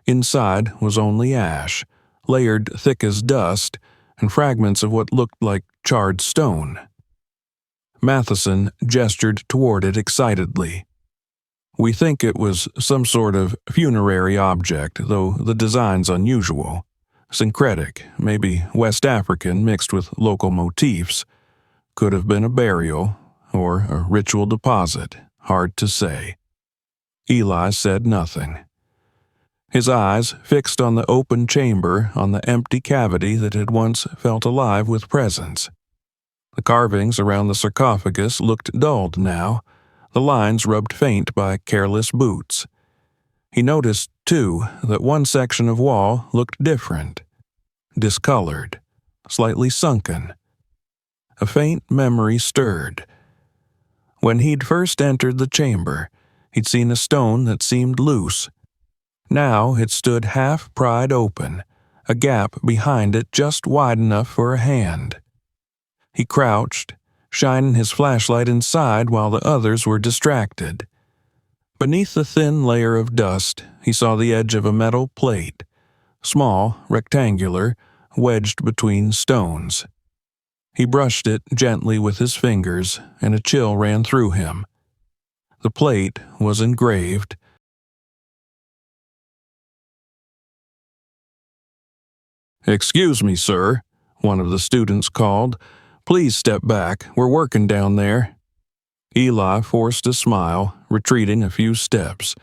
Inside was only ash, layered thick as dust, and fragments of what looked like charred stone. Matheson gestured toward it excitedly. "We think it was some sort of funerary object, though the design's unusual. Syncretic, maybe West African mixed with local motifs. Could have been a burial or a ritual deposit, hard to say." Eli said nothing. His eyes fixed on the open chamber, on the empty cavity that had once felt alive with presence. The carvings around the sarcophagus looked dulled now, the lines rubbed faint by careless boots. He noticed, too, that one section of wall looked different, discolored, slightly sunken. A faint memory stirred. When he'd first entered the chamber, he'd seen a stone that seemed loose. Now it stood half pried open, a gap behind it just wide enough for a hand. He crouched, shining his flashlight inside while the others were distracted. Beneath the thin layer of dust, he saw the edge of a metal plate, small, rectangular, wedged between stones. He brushed it gently with his fingers, and a chill ran through him. The plate was engraved. "Excuse me, sir," one of the students called. "Please step back. We're working down there." Eli forced a smile, retreating a few steps.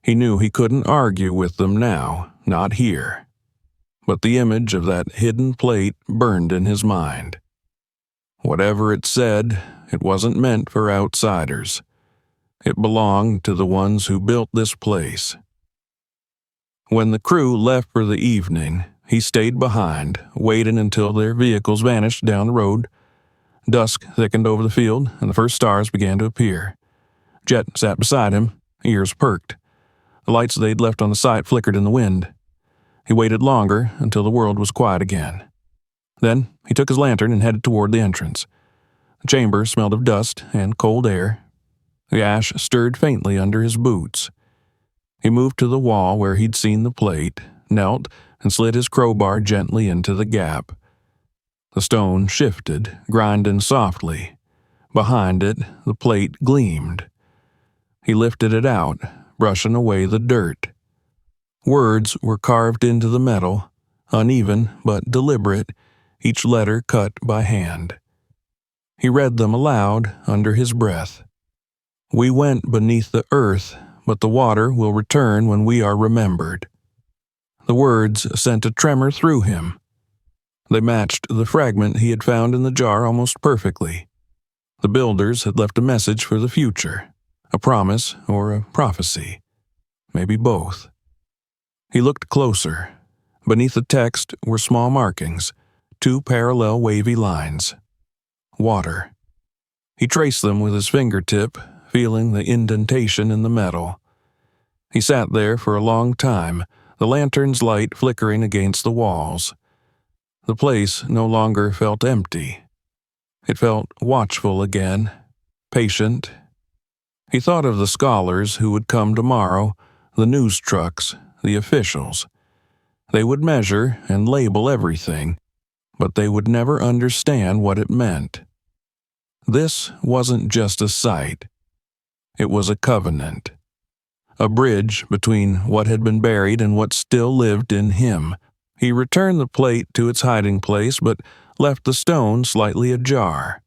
He knew he couldn't argue with them now, not here. But the image of that hidden plate burned in his mind. Whatever it said, it wasn't meant for outsiders. It belonged to the ones who built this place. When the crew left for the evening, he stayed behind, waiting until their vehicles vanished down the road. Dusk thickened over the field, and the first stars began to appear. Jet sat beside him, ears perked. The lights they'd left on the site flickered in the wind. He waited longer until the world was quiet again. Then he took his lantern and headed toward the entrance. The chamber smelled of dust and cold air. The ash stirred faintly under his boots. He moved to the wall where he'd seen the plate, knelt, and slid his crowbar gently into the gap. The stone shifted, grinding softly. Behind it, the plate gleamed. He lifted it out, brushing away the dirt. Words were carved into the metal, uneven but deliberate, each letter cut by hand. He read them aloud under his breath. "We went beneath the earth, but the water will return when we are remembered." The words sent a tremor through him. They matched the fragment he had found in the jar almost perfectly. The builders had left a message for the future, a promise or a prophecy, maybe both. He looked closer. Beneath the text were small markings, 2 parallel wavy lines. Water. He traced them with his fingertip, feeling the indentation in the metal. He sat there for a long time, the lantern's light flickering against the walls. The place no longer felt empty. It felt watchful again, patient. He thought of the scholars who would come tomorrow, the news trucks, the officials. They would measure and label everything, but they would never understand what it meant. This wasn't just a sight. It was a covenant. A bridge between what had been buried and what still lived in him. He returned the plate to its hiding place, but left the stone slightly ajar.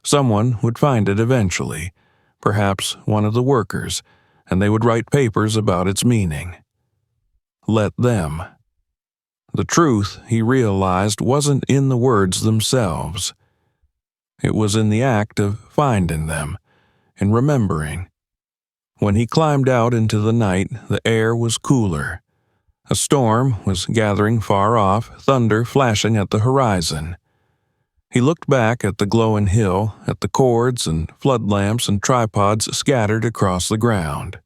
Someone would find it eventually, perhaps one of the workers, and they would write papers about its meaning. Let them. The truth, he realized, wasn't in the words themselves. It was in the act of finding them, in remembering. When he climbed out into the night, the air was cooler. A storm was gathering far off, thunder flashing at the horizon. He looked back at the glowing hill, at the cords and flood lamps and tripods scattered across the ground.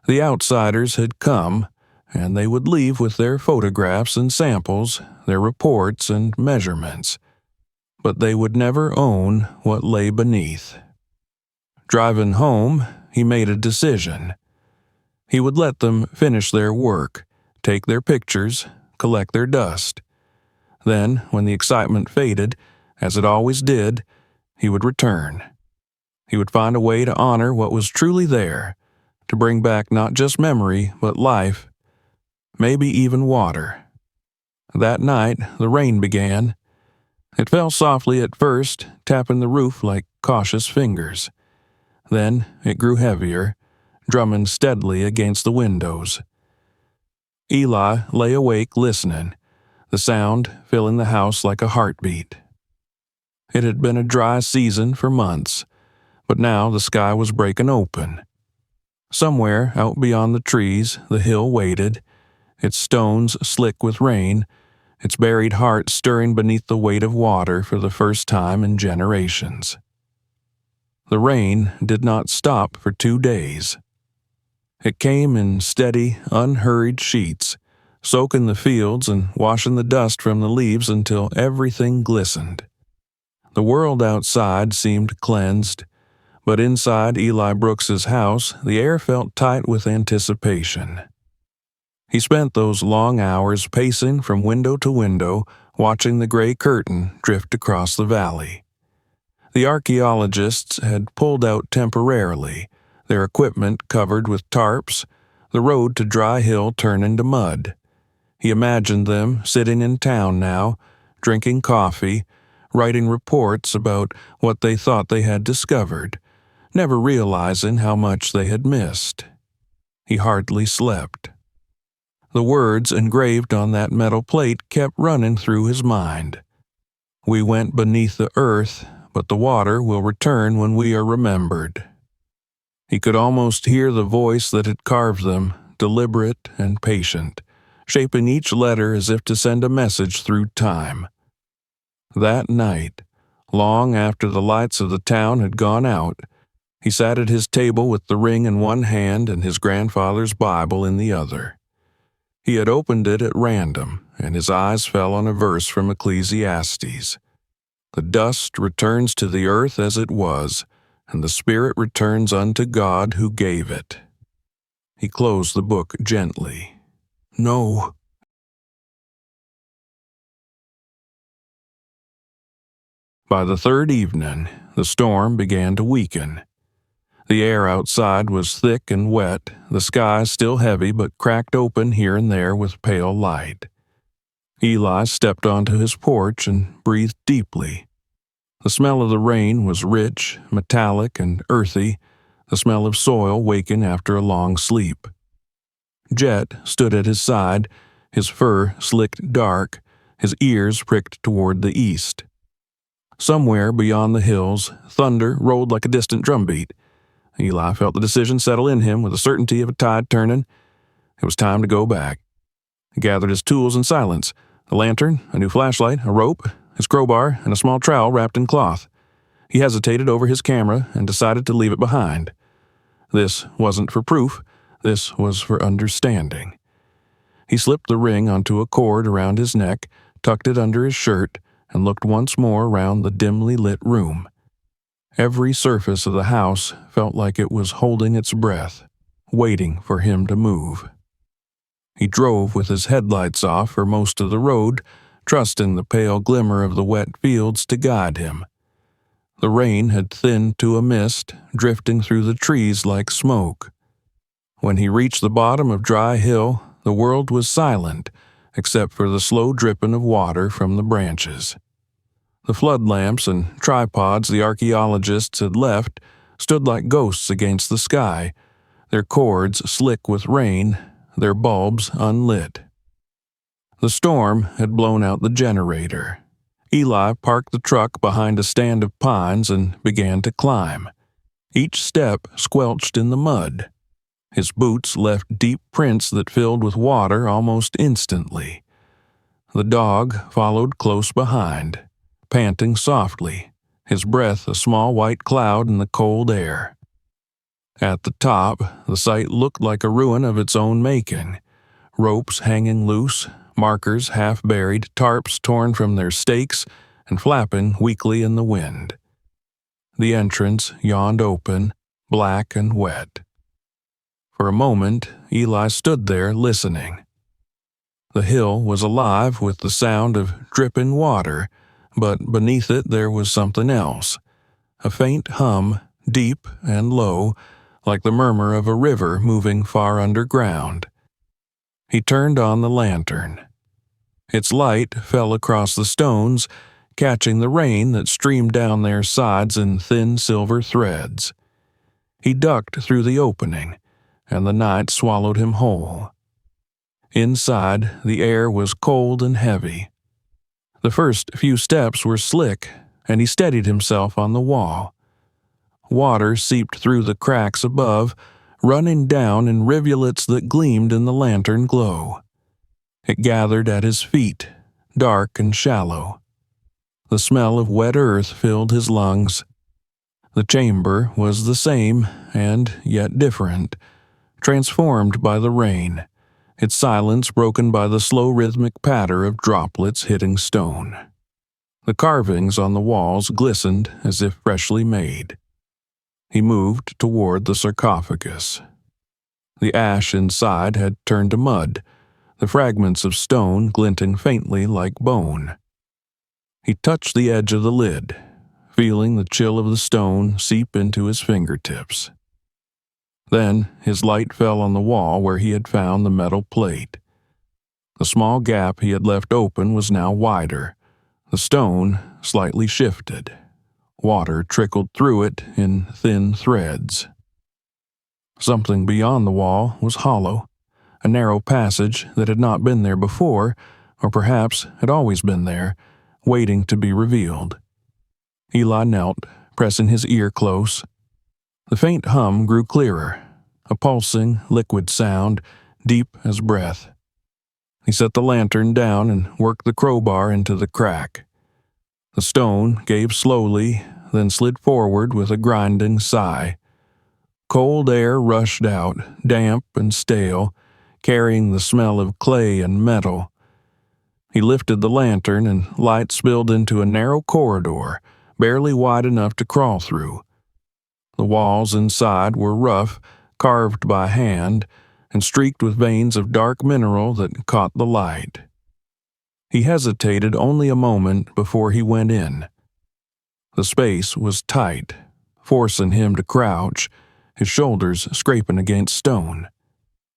The outsiders had come, and they would leave with their photographs and samples, their reports and measurements. But they would never own what lay beneath. Driving home, he made a decision. He would let them finish their work, take their pictures, collect their dust. Then, when the excitement faded, as it always did, he would return. He would find a way to honor what was truly there, to bring back not just memory, but life, maybe even water. That night, the rain began. It fell softly at first, tapping the roof like cautious fingers. Then it grew heavier, drumming steadily against the windows. Eli lay awake listening, the sound filling the house like a heartbeat. It had been a dry season for months, but now the sky was breaking open. Somewhere out beyond the trees, the hill waited, its stones slick with rain, its buried heart stirring beneath the weight of water for the first time in generations. The rain did not stop for 2 days. It came in steady, unhurried sheets, soaking the fields and washing the dust from the leaves until everything glistened. The world outside seemed cleansed, but inside Eli Brooks's house, the air felt tight with anticipation. He spent those long hours pacing from window to window, watching the gray curtain drift across the valley. The archaeologists had pulled out temporarily, their equipment covered with tarps, the road to Dry Hill turning to mud. He imagined them sitting in town now, drinking coffee, writing reports about what they thought they had discovered, never realizing how much they had missed. He hardly slept. The words engraved on that metal plate kept running through his mind. We went beneath the earth, but the water will return when we are remembered. He could almost hear the voice that had carved them, deliberate and patient, shaping each letter as if to send a message through time. That night, long after the lights of the town had gone out, he sat at his table with the ring in one hand and his grandfather's Bible in the other. He had opened it at random, and his eyes fell on a verse from Ecclesiastes. The dust returns to the earth as it was, and the spirit returns unto God who gave it. He closed the book gently. No. By the third evening, the storm began to weaken. The air outside was thick and wet, the sky still heavy but cracked open here and there with pale light. Eli stepped onto his porch and breathed deeply. The smell of the rain was rich, metallic, and earthy, the smell of soil waking after a long sleep. Jet stood at his side, his fur slicked dark, his ears pricked toward the east. Somewhere beyond the hills, thunder rolled like a distant drumbeat. Eli felt the decision settle in him with the certainty of a tide turning. It was time to go back. He gathered his tools in silence: a lantern, a new flashlight, a rope, his crowbar, and a small trowel wrapped in cloth. He hesitated over his camera and decided to leave it behind. This wasn't for proof. This was for understanding. He slipped the ring onto a cord around his neck, tucked it under his shirt, and looked once more around the dimly lit room. Every surface of the house felt like it was holding its breath, waiting for him to move. He drove with his headlights off for most of the road, trusting the pale glimmer of the wet fields to guide him. The rain had thinned to a mist, drifting through the trees like smoke. When he reached the bottom of Dry Hill, the world was silent, except for the slow dripping of water from the branches. The flood lamps and tripods the archaeologists had left stood like ghosts against the sky, their cords slick with rain, their bulbs unlit. The storm had blown out the generator. Eli parked the truck behind a stand of pines and began to climb. Each step squelched in the mud. His boots left deep prints that filled with water almost instantly. The dog followed close behind, panting softly, his breath a small white cloud in the cold air. At the top, the site looked like a ruin of its own making. Ropes hanging loose, markers half buried, tarps torn from their stakes and flapping weakly in the wind. The entrance yawned open, black and wet. For a moment, Eli stood there listening. The hill was alive with the sound of dripping water, but beneath it there was something else. A faint hum, deep and low, like the murmur of a river moving far underground. He turned on the lantern. Its light fell across the stones, catching the rain that streamed down their sides in thin silver threads. He ducked through the opening, and the night swallowed him whole. Inside, the air was cold and heavy. The first few steps were slick, and he steadied himself on the wall. Water seeped through the cracks above, running down in rivulets that gleamed in the lantern glow. It gathered at his feet, dark and shallow. The smell of wet earth filled his lungs. The chamber was the same, and yet different, transformed by the rain, its silence broken by the slow rhythmic patter of droplets hitting stone. The carvings on the walls glistened as if freshly made. He moved toward the sarcophagus. The ash inside had turned to mud, the fragments of stone glinting faintly like bone. He touched the edge of the lid, feeling the chill of the stone seep into his fingertips. Then his light fell on the wall where he had found the metal plate. The small gap he had left open was now wider, the stone slightly shifted. Water trickled through it in thin threads. Something beyond the wall was hollow, a narrow passage that had not been there before, or perhaps had always been there, waiting to be revealed. Eli knelt, pressing his ear close. The faint hum grew clearer, a pulsing, liquid sound, deep as breath. He set the lantern down and worked the crowbar into the crack. The stone gave slowly, then slid forward with a grinding sigh. Cold air rushed out, damp and stale, carrying the smell of clay and metal. He lifted the lantern and light spilled into a narrow corridor, barely wide enough to crawl through. The walls inside were rough, carved by hand, and streaked with veins of dark mineral that caught the light. He hesitated only a moment before he went in. The space was tight, forcing him to crouch, his shoulders scraping against stone.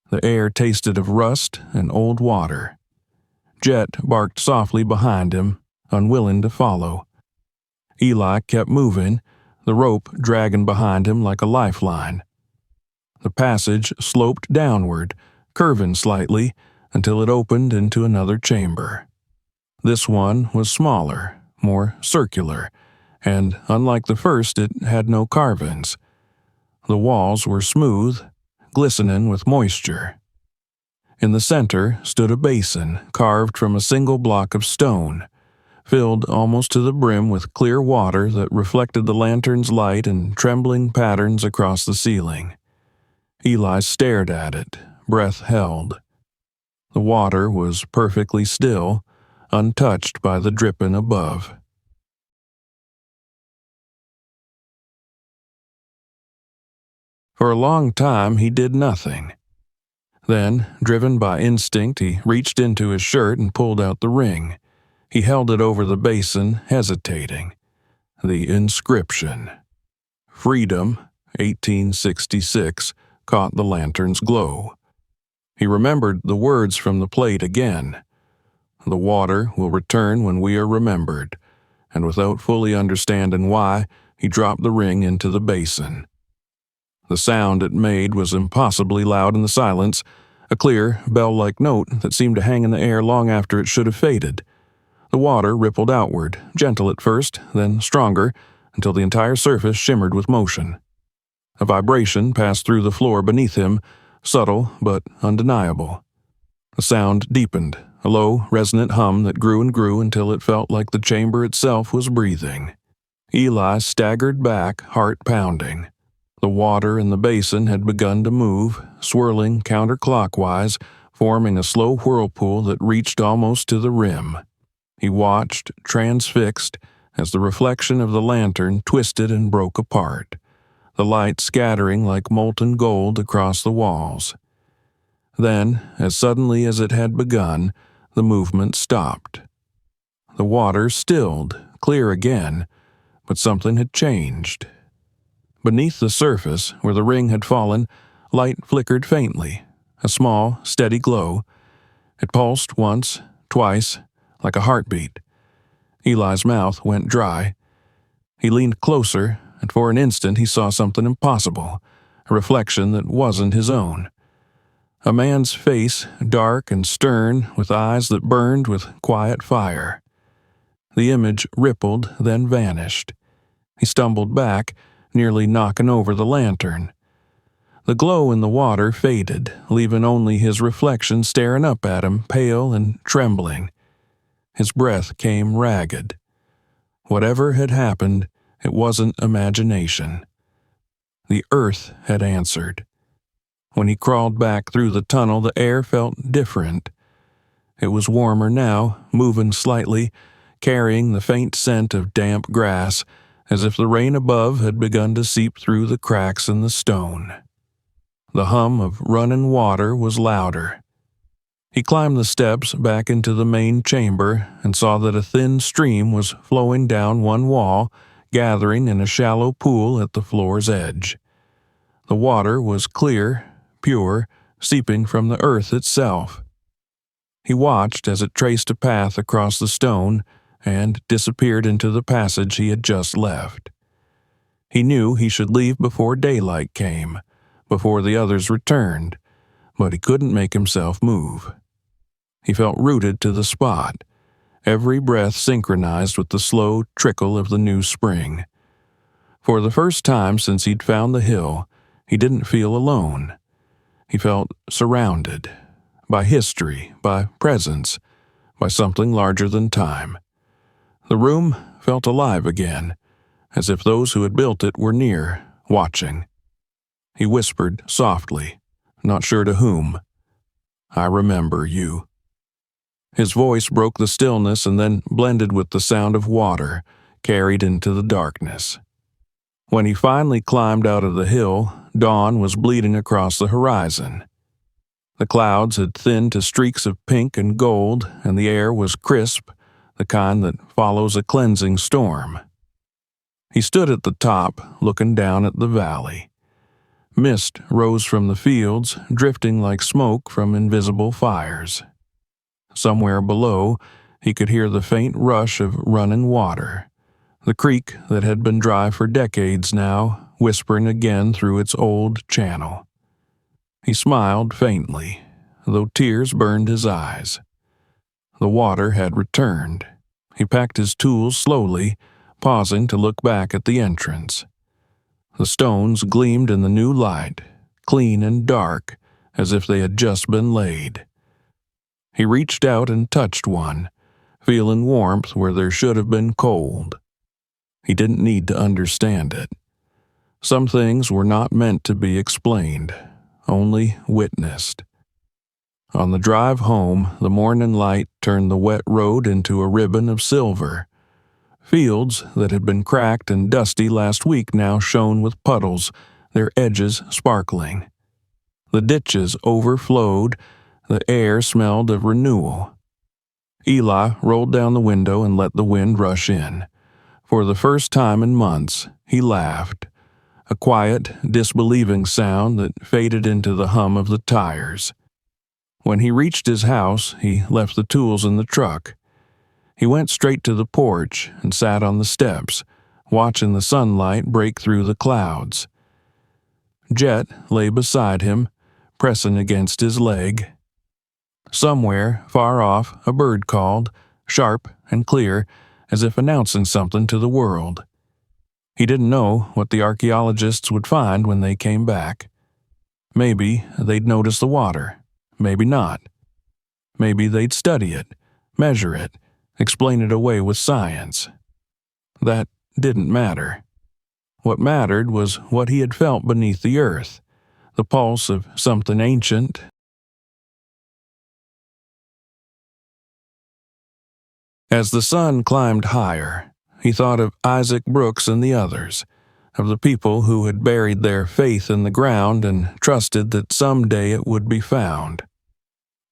The air tasted of rust and old water. Jet barked softly behind him, unwilling to follow. Eli kept moving, the rope dragging behind him like a lifeline. The passage sloped downward, curving slightly, until it opened into another chamber. This one was smaller, more circular, and unlike the first, it had no carvings. The walls were smooth, glistening with moisture. In the center stood a basin carved from a single block of stone, filled almost to the brim with clear water that reflected the lantern's light in trembling patterns across the ceiling. Eli stared at it, breath held. The water was perfectly still, untouched by the dripping above. For a long time he did nothing. Then, driven by instinct, he reached into his shirt and pulled out the ring. He held it over the basin, hesitating. The inscription, "Freedom, 1866, caught the lantern's glow. He remembered the words from the plate again. "The water will return when we are remembered," and without fully understanding why, he dropped the ring into the basin. The sound it made was impossibly loud in the silence, a clear, bell-like note that seemed to hang in the air long after it should have faded. The water rippled outward, gentle at first, then stronger, until the entire surface shimmered with motion. A vibration passed through the floor beneath him, subtle but undeniable. The sound deepened, a low, resonant hum that grew and grew until it felt like the chamber itself was breathing. Eli staggered back, heart pounding. The water in the basin had begun to move, swirling counterclockwise, forming a slow whirlpool that reached almost to the rim. He watched, transfixed, as the reflection of the lantern twisted and broke apart, the light scattering like molten gold across the walls. Then, as suddenly as it had begun, the movement stopped. The water stilled, clear again, but something had changed. Beneath the surface, where the ring had fallen, light flickered faintly, a small, steady glow. It pulsed once, twice, like a heartbeat. Eli's mouth went dry. He leaned closer, and for an instant he saw something impossible, a reflection that wasn't his own. A man's face, dark and stern, with eyes that burned with quiet fire. The image rippled, then vanished. He stumbled back, nearly knocking over the lantern. The glow in the water faded, leaving only his reflection staring up at him, pale and trembling. His breath came ragged. Whatever had happened, it wasn't imagination. The earth had answered. When he crawled back through the tunnel, the air felt different. It was warmer now, moving slightly, carrying the faint scent of damp grass, as if the rain above had begun to seep through the cracks in the stone. The hum of running water was louder. He climbed the steps back into the main chamber and saw that a thin stream was flowing down one wall, gathering in a shallow pool at the floor's edge. The water was clear, pure, seeping from the earth itself. He watched as it traced a path across the stone and disappeared into the passage he had just left. He knew he should leave before daylight came, before the others returned, but he couldn't make himself move. He felt rooted to the spot, every breath synchronized with the slow trickle of the new spring. For the first time since he'd found the hill, he didn't feel alone. He felt surrounded, by history, by presence, by something larger than time. The room felt alive again, as if those who had built it were near, watching. He whispered softly, not sure to whom, "I remember you." His voice broke the stillness and then blended with the sound of water, carried into the darkness. When he finally climbed out of the hill, dawn was bleeding across the horizon. The clouds had thinned to streaks of pink and gold, and the air was crisp, the kind that follows a cleansing storm. He stood at the top, looking down at the valley. Mist rose from the fields, drifting like smoke from invisible fires. Somewhere below, he could hear the faint rush of running water, the creek that had been dry for decades now, whispering again through its old channel. He smiled faintly, though tears burned his eyes. The water had returned. He packed his tools slowly, pausing to look back at the entrance. The stones gleamed in the new light, clean and dark, as if they had just been laid. He reached out and touched one, feeling warmth where there should have been cold. He didn't need to understand it. Some things were not meant to be explained, only witnessed. On the drive home, the morning light turned the wet road into a ribbon of silver. Fields that had been cracked and dusty last week now shone with puddles, their edges sparkling. The ditches overflowed, the air smelled of renewal. Eli rolled down the window and let the wind rush in. For the first time in months, he laughed, a quiet, disbelieving sound that faded into the hum of the tires. When he reached his house, he left the tools in the truck. He went straight to the porch and sat on the steps, watching the sunlight break through the clouds. Jet lay beside him, pressing against his leg. Somewhere, far off, a bird called, sharp and clear, as if announcing something to the world. He didn't know what the archaeologists would find when they came back. Maybe they'd notice the water, maybe not. Maybe they'd study it, measure it, explain it away with science. That didn't matter. What mattered was what he had felt beneath the earth, the pulse of something ancient. As the sun climbed higher, he thought of Isaac Brooks and the others, of the people who had buried their faith in the ground and trusted that someday it would be found.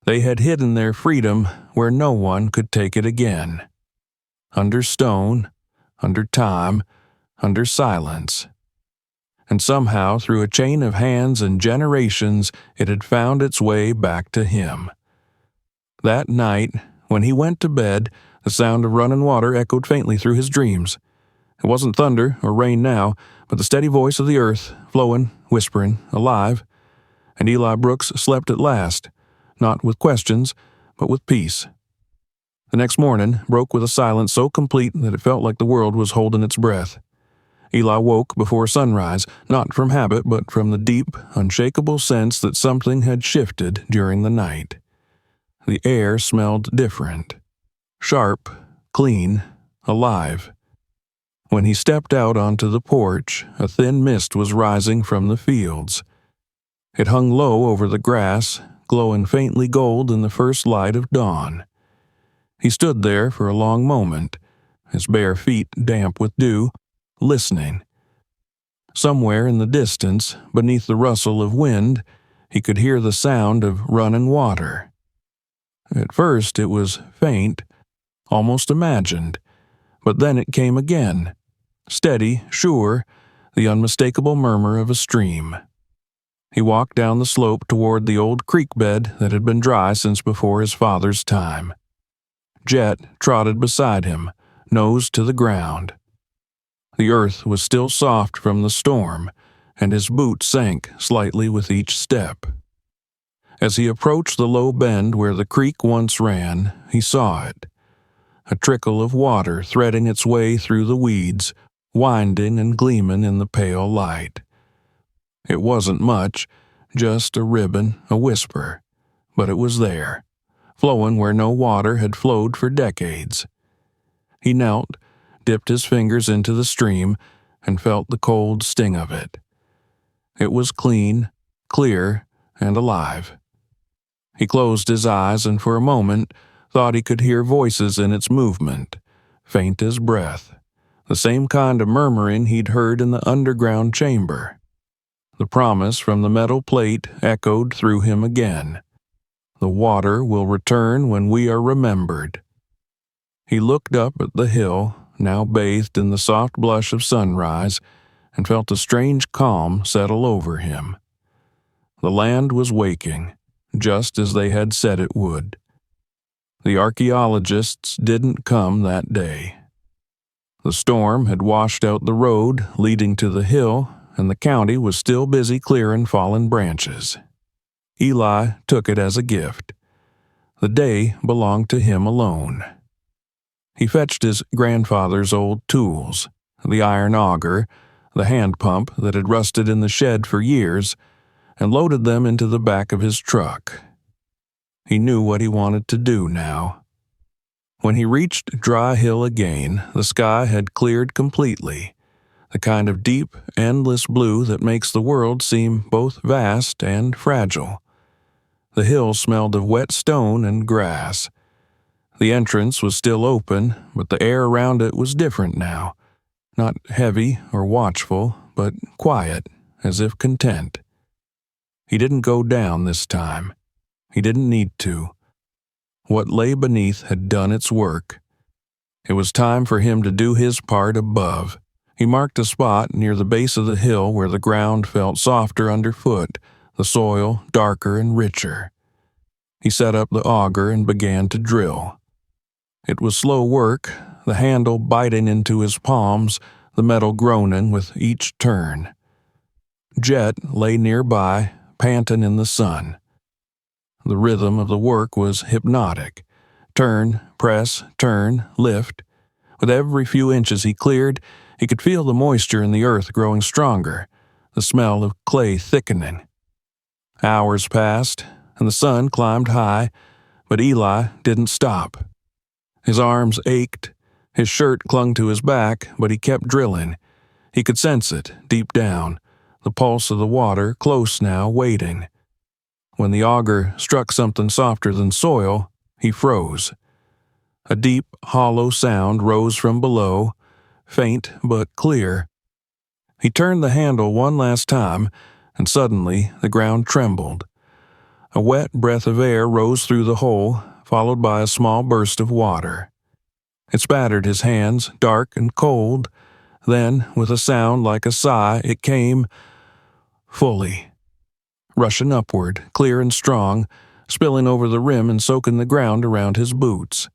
They had hidden their freedom where no one could take it again. Under stone, under time, under silence. And somehow, through a chain of hands and generations, it had found its way back to him. That night, when he went to bed, the sound of running water echoed faintly through his dreams. It wasn't thunder or rain now, but the steady voice of the earth, flowing, whispering, alive. And Eli Brooks slept at last, not with questions, but with peace. The next morning broke with a silence so complete that it felt like the world was holding its breath. Eli woke before sunrise, not from habit, but from the deep, unshakable sense that something had shifted during the night. The air smelled different. Sharp, clean, alive. When he stepped out onto the porch, a thin mist was rising from the fields. It hung low over the grass, glowing faintly gold in the first light of dawn. He stood there for a long moment, his bare feet damp with dew, listening. Somewhere in the distance, beneath the rustle of wind, he could hear the sound of running water. At first it was faint, almost imagined, but then it came again, steady, sure, the unmistakable murmur of a stream. He walked down the slope toward the old creek bed that had been dry since before his father's time. Jet trotted beside him, nose to the ground. The earth was still soft from the storm, and his boot sank slightly with each step. As he approached the low bend where the creek once ran, he saw it. A trickle of water threading its way through the weeds, winding and gleaming in the pale light. It wasn't much, just a ribbon, a whisper, but it was there, flowing where no water had flowed for decades. He knelt, dipped his fingers into the stream, and felt the cold sting of it. It was clean, clear, and alive. He closed his eyes and for a moment thought he could hear voices in its movement, faint as breath, the same kind of murmuring he'd heard in the underground chamber. The promise from the metal plate echoed through him again. The water will return when we are remembered. He looked up at the hill, now bathed in the soft blush of sunrise, and felt a strange calm settle over him. The land was waking, just as they had said it would. The archaeologists didn't come that day. The storm had washed out the road leading to the hill, and the county was still busy clearing fallen branches. Eli took it as a gift. The day belonged to him alone. He fetched his grandfather's old tools, the iron auger, the hand pump that had rusted in the shed for years, and loaded them into the back of his truck. He knew what he wanted to do now. When he reached Dry Hill again, the sky had cleared completely, the kind of deep, endless blue that makes the world seem both vast and fragile. The hill smelled of wet stone and grass. The entrance was still open, but the air around it was different now. Not heavy or watchful, but quiet, as if content. He didn't go down this time. He didn't need to. What lay beneath had done its work. It was time for him to do his part above. He marked a spot near the base of the hill where the ground felt softer underfoot, the soil darker and richer. He set up the auger and began to drill. It was slow work, the handle biting into his palms, the metal groaning with each turn. Jet lay nearby, panting in the sun. The rhythm of the work was hypnotic. Turn, press, turn, lift. With every few inches he cleared, he could feel the moisture in the earth growing stronger, the smell of clay thickening. Hours passed, and the sun climbed high, but Eli didn't stop. His arms ached, his shirt clung to his back, but he kept drilling. He could sense it, deep down, the pulse of the water, close now, waiting. When the auger struck something softer than soil, he froze. A deep, hollow sound rose from below, faint but clear. He turned the handle one last time, and suddenly the ground trembled. A wet breath of air rose through the hole, followed by a small burst of water. It spattered his hands, dark and cold. Then, with a sound like a sigh, it came fully, rushing upward, clear and strong, spilling over the rim and soaking the ground around his boots.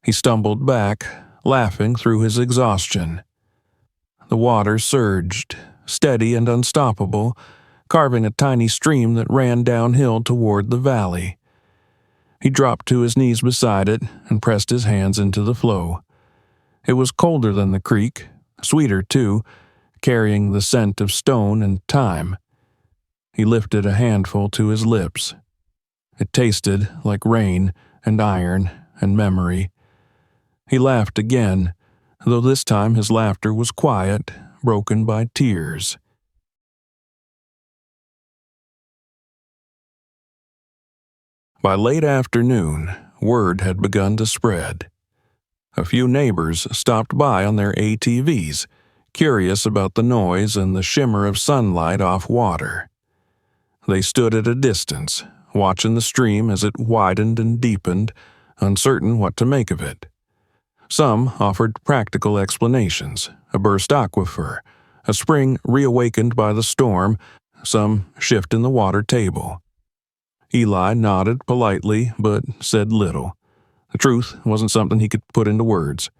He stumbled back, laughing through his exhaustion. The water surged, steady and unstoppable, carving a tiny stream that ran downhill toward the valley. He dropped to his knees beside it and pressed his hands into the flow. It was colder than the creek, sweeter too, carrying the scent of stone and time. He lifted a handful to his lips. It tasted like rain and iron and memory. He laughed again, though this time his laughter was quiet, broken by tears. By late afternoon, word had begun to spread. A few neighbors stopped by on their ATVs, curious about the noise and the shimmer of sunlight off water. They stood at a distance, watching the stream as it widened and deepened, uncertain what to make of it. Some offered practical explanations, a burst aquifer, a spring reawakened by the storm, some shift in the water table. Eli nodded politely, but said little. The truth wasn't something he could put into words.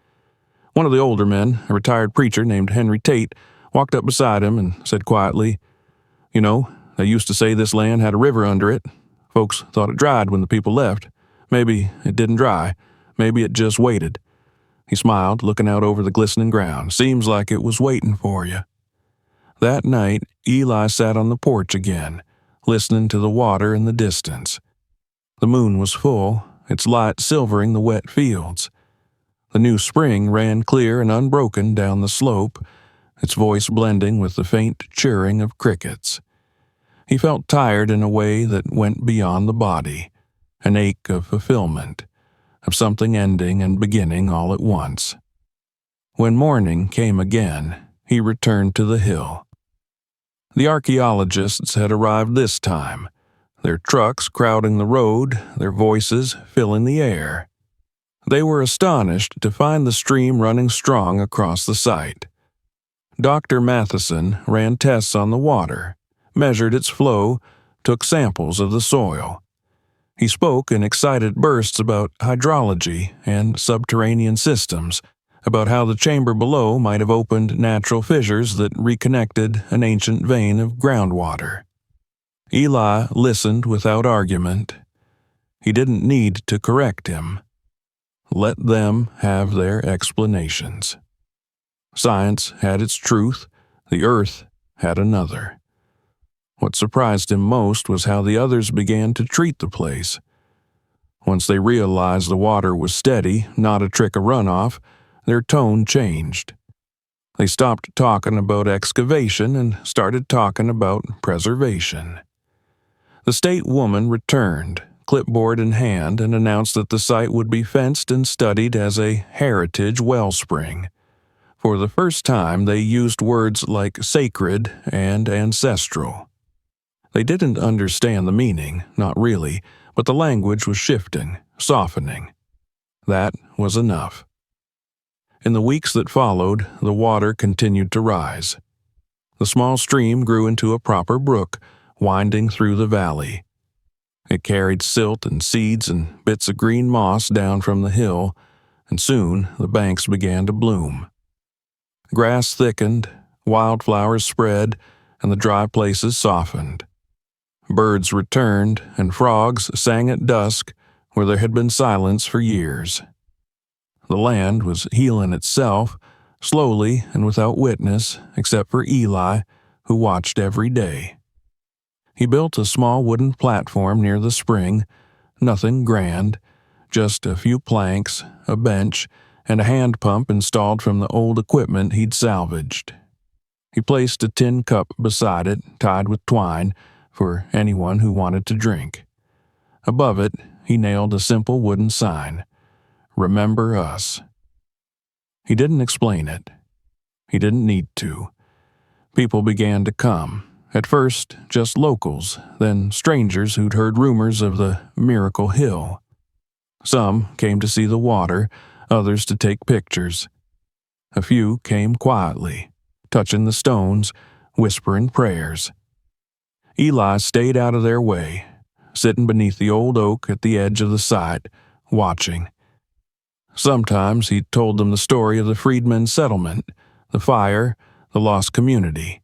One of the older men, a retired preacher named Henry Tate, walked up beside him and said quietly, "You know, they used to say this land had a river under it. Folks thought it dried when the people left. Maybe it didn't dry. Maybe it just waited." He smiled, looking out over the glistening ground. "Seems like it was waiting for you." That night, Eli sat on the porch again, listening to the water in the distance. The moon was full, its light silvering the wet fields. The new spring ran clear and unbroken down the slope, its voice blending with the faint chirring of crickets. He felt tired in a way that went beyond the body, an ache of fulfillment, of something ending and beginning all at once. When morning came again, he returned to the hill. The archaeologists had arrived this time, their trucks crowding the road, their voices filling the air. They were astonished to find the stream running strong across the site. Dr. Matheson ran tests on the water, measured its flow, took samples of the soil. He spoke in excited bursts about hydrology and subterranean systems, about how the chamber below might have opened natural fissures that reconnected an ancient vein of groundwater. Eli listened without argument. He didn't need to correct him. Let them have their explanations. Science had its truth, the earth had another. What surprised him most was how the others began to treat the place. Once they realized the water was steady, not a trick of runoff, their tone changed. They stopped talking about excavation and started talking about preservation. The state woman returned, clipboard in hand, and announced that the site would be fenced and studied as a heritage wellspring. For the first time, they used words like sacred and ancestral. They didn't understand the meaning, not really, but the language was shifting, softening. That was enough. In the weeks that followed, the water continued to rise. The small stream grew into a proper brook, winding through the valley. It carried silt and seeds and bits of green moss down from the hill, and soon the banks began to bloom. Grass thickened, wildflowers spread, and the dry places softened. Birds returned, and frogs sang at dusk where there had been silence for years. The land was healing itself, slowly and without witness, except for Eli, who watched every day. He built a small wooden platform near the spring, nothing grand, just a few planks, a bench, and a hand pump installed from the old equipment he'd salvaged. He placed a tin cup beside it, tied with twine, for anyone who wanted to drink. Above it, he nailed a simple wooden sign, "Remember Us." He didn't explain it. He didn't need to. People began to come. At first, just locals, then strangers who'd heard rumors of the Miracle Hill. Some came to see the water, others to take pictures. A few came quietly, touching the stones, whispering prayers. Eli stayed out of their way, sitting beneath the old oak at the edge of the site, watching. Sometimes he told them the story of the freedmen's settlement, the fire, the lost community.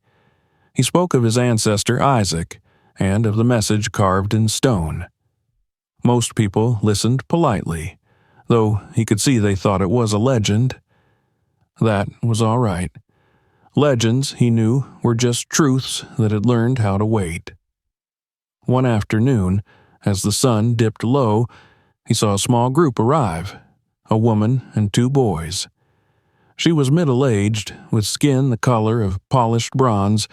He spoke of his ancestor Isaac, and of the message carved in stone. Most people listened politely, though he could see they thought it was a legend. That was all right. Legends, he knew, were just truths that had learned how to wait. One afternoon, as the sun dipped low, he saw a small group arrive, a woman and 2 boys. She was middle-aged, with skin the color of polished bronze,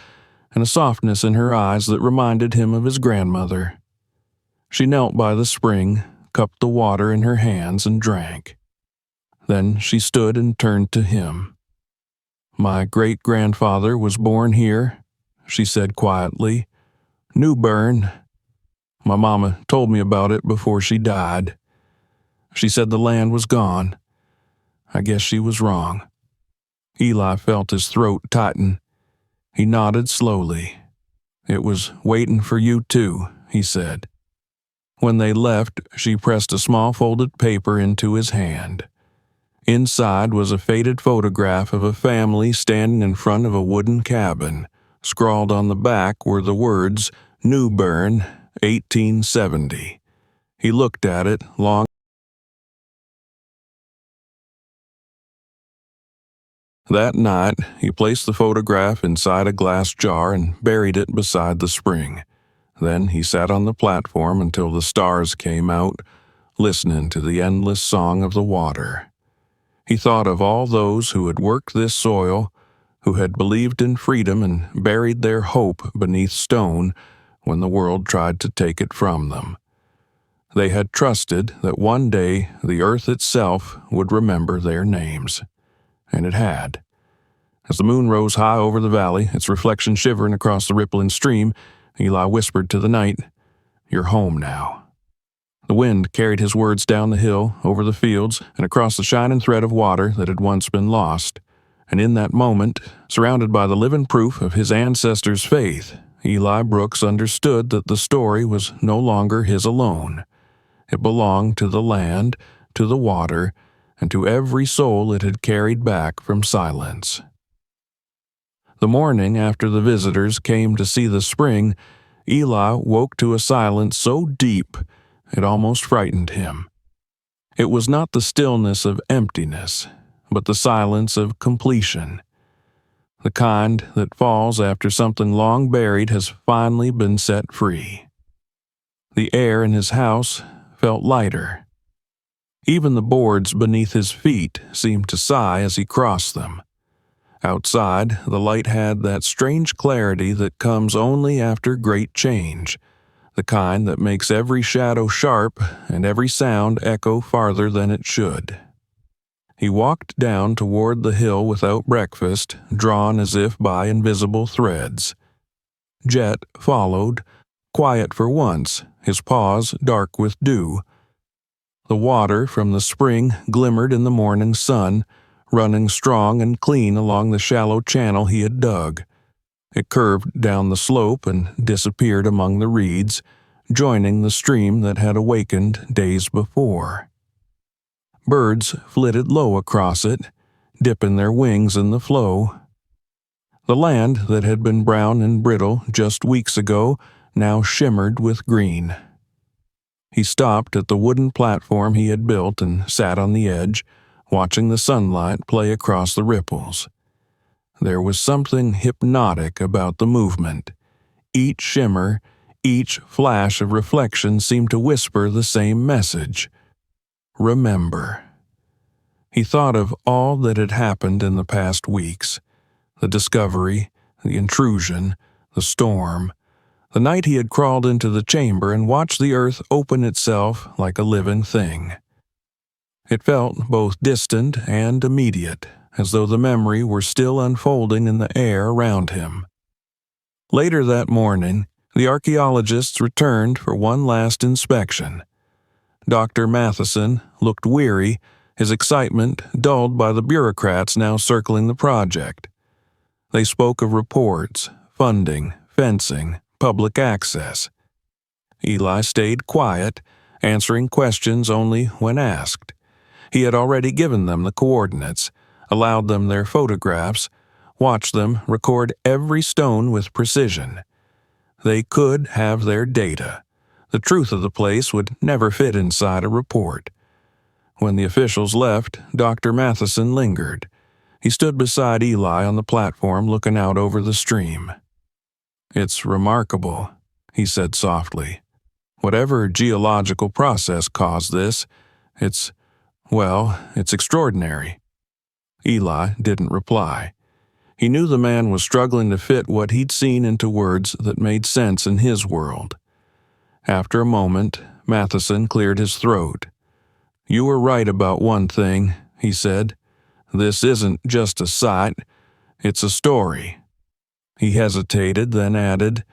and a softness in her eyes that reminded him of his grandmother. She knelt by the spring, cupped the water in her hands, and drank. Then she stood and turned to him. "My great-grandfather was born here," she said quietly. "New Bern. My mama told me about it before she died. She said the land was gone. I guess she was wrong." Eli felt his throat tighten. He nodded slowly. "It was waiting for you too," he said. When they left, she pressed a small folded paper into his hand. Inside was a faded photograph of a family standing in front of a wooden cabin. Scrawled on the back were the words, "New Bern, 1870. He looked at it long. That night, he placed the photograph inside a glass jar and buried it beside the spring. Then he sat on the platform until the stars came out, listening to the endless song of the water. He thought of all those who had worked this soil, who had believed in freedom and buried their hope beneath stone when the world tried to take it from them. They had trusted that one day the earth itself would remember their names. And it had. As the moon rose high over the valley, its reflection shivering across the rippling stream, Eli whispered to the night, "You're home now." The wind carried his words down the hill, over the fields, and across the shining thread of water that had once been lost. And in that moment, surrounded by the living proof of his ancestors' faith, Eli Brooks understood that the story was no longer his alone. It belonged to the land, to the water, and to every soul it had carried back from silence. The morning after the visitors came to see the spring, Eli woke to a silence so deep it almost frightened him. It was not the stillness of emptiness, but the silence of completion, the kind that falls after something long buried has finally been set free. The air in his house felt lighter. Even the boards beneath his feet seemed to sigh as he crossed them. Outside, the light had that strange clarity that comes only after great change, the kind that makes every shadow sharp and every sound echo farther than it should. He walked down toward the hill without breakfast, drawn as if by invisible threads. Jet followed, quiet for once, his paws dark with dew. The water from the spring glimmered in the morning sun, running strong and clean along the shallow channel he had dug. It curved down the slope and disappeared among the reeds, joining the stream that had awakened days before. Birds flitted low across it, dipping their wings in the flow. The land that had been brown and brittle just weeks ago now shimmered with green. He stopped at the wooden platform he had built and sat on the edge, watching the sunlight play across the ripples. There was something hypnotic about the movement. Each shimmer, each flash of reflection seemed to whisper the same message. Remember. He thought of all that had happened in the past weeks. The discovery, the intrusion, the storm, the night he had crawled into the chamber and watched the earth open itself like a living thing. It felt both distant and immediate, as though the memory were still unfolding in the air around him. Later that morning, the archaeologists returned for one last inspection. Dr. Matheson looked weary, his excitement dulled by the bureaucrats now circling the project. They spoke of reports, funding, fencing, public access. Eli stayed quiet, answering questions only when asked. He had already given them the coordinates, allowed them their photographs, watched them record every stone with precision. They could have their data. The truth of the place would never fit inside a report. When the officials left, Dr. Matheson lingered. He stood beside Eli on the platform looking out over the stream. "It's remarkable," he said softly. "Whatever geological process caused this, it's extraordinary." Eli didn't reply. He knew the man was struggling to fit what he'd seen into words that made sense in his world. After a moment, Matheson cleared his throat. "You were right about one thing," he said. "This isn't just a site, it's a story." He hesitated, then added,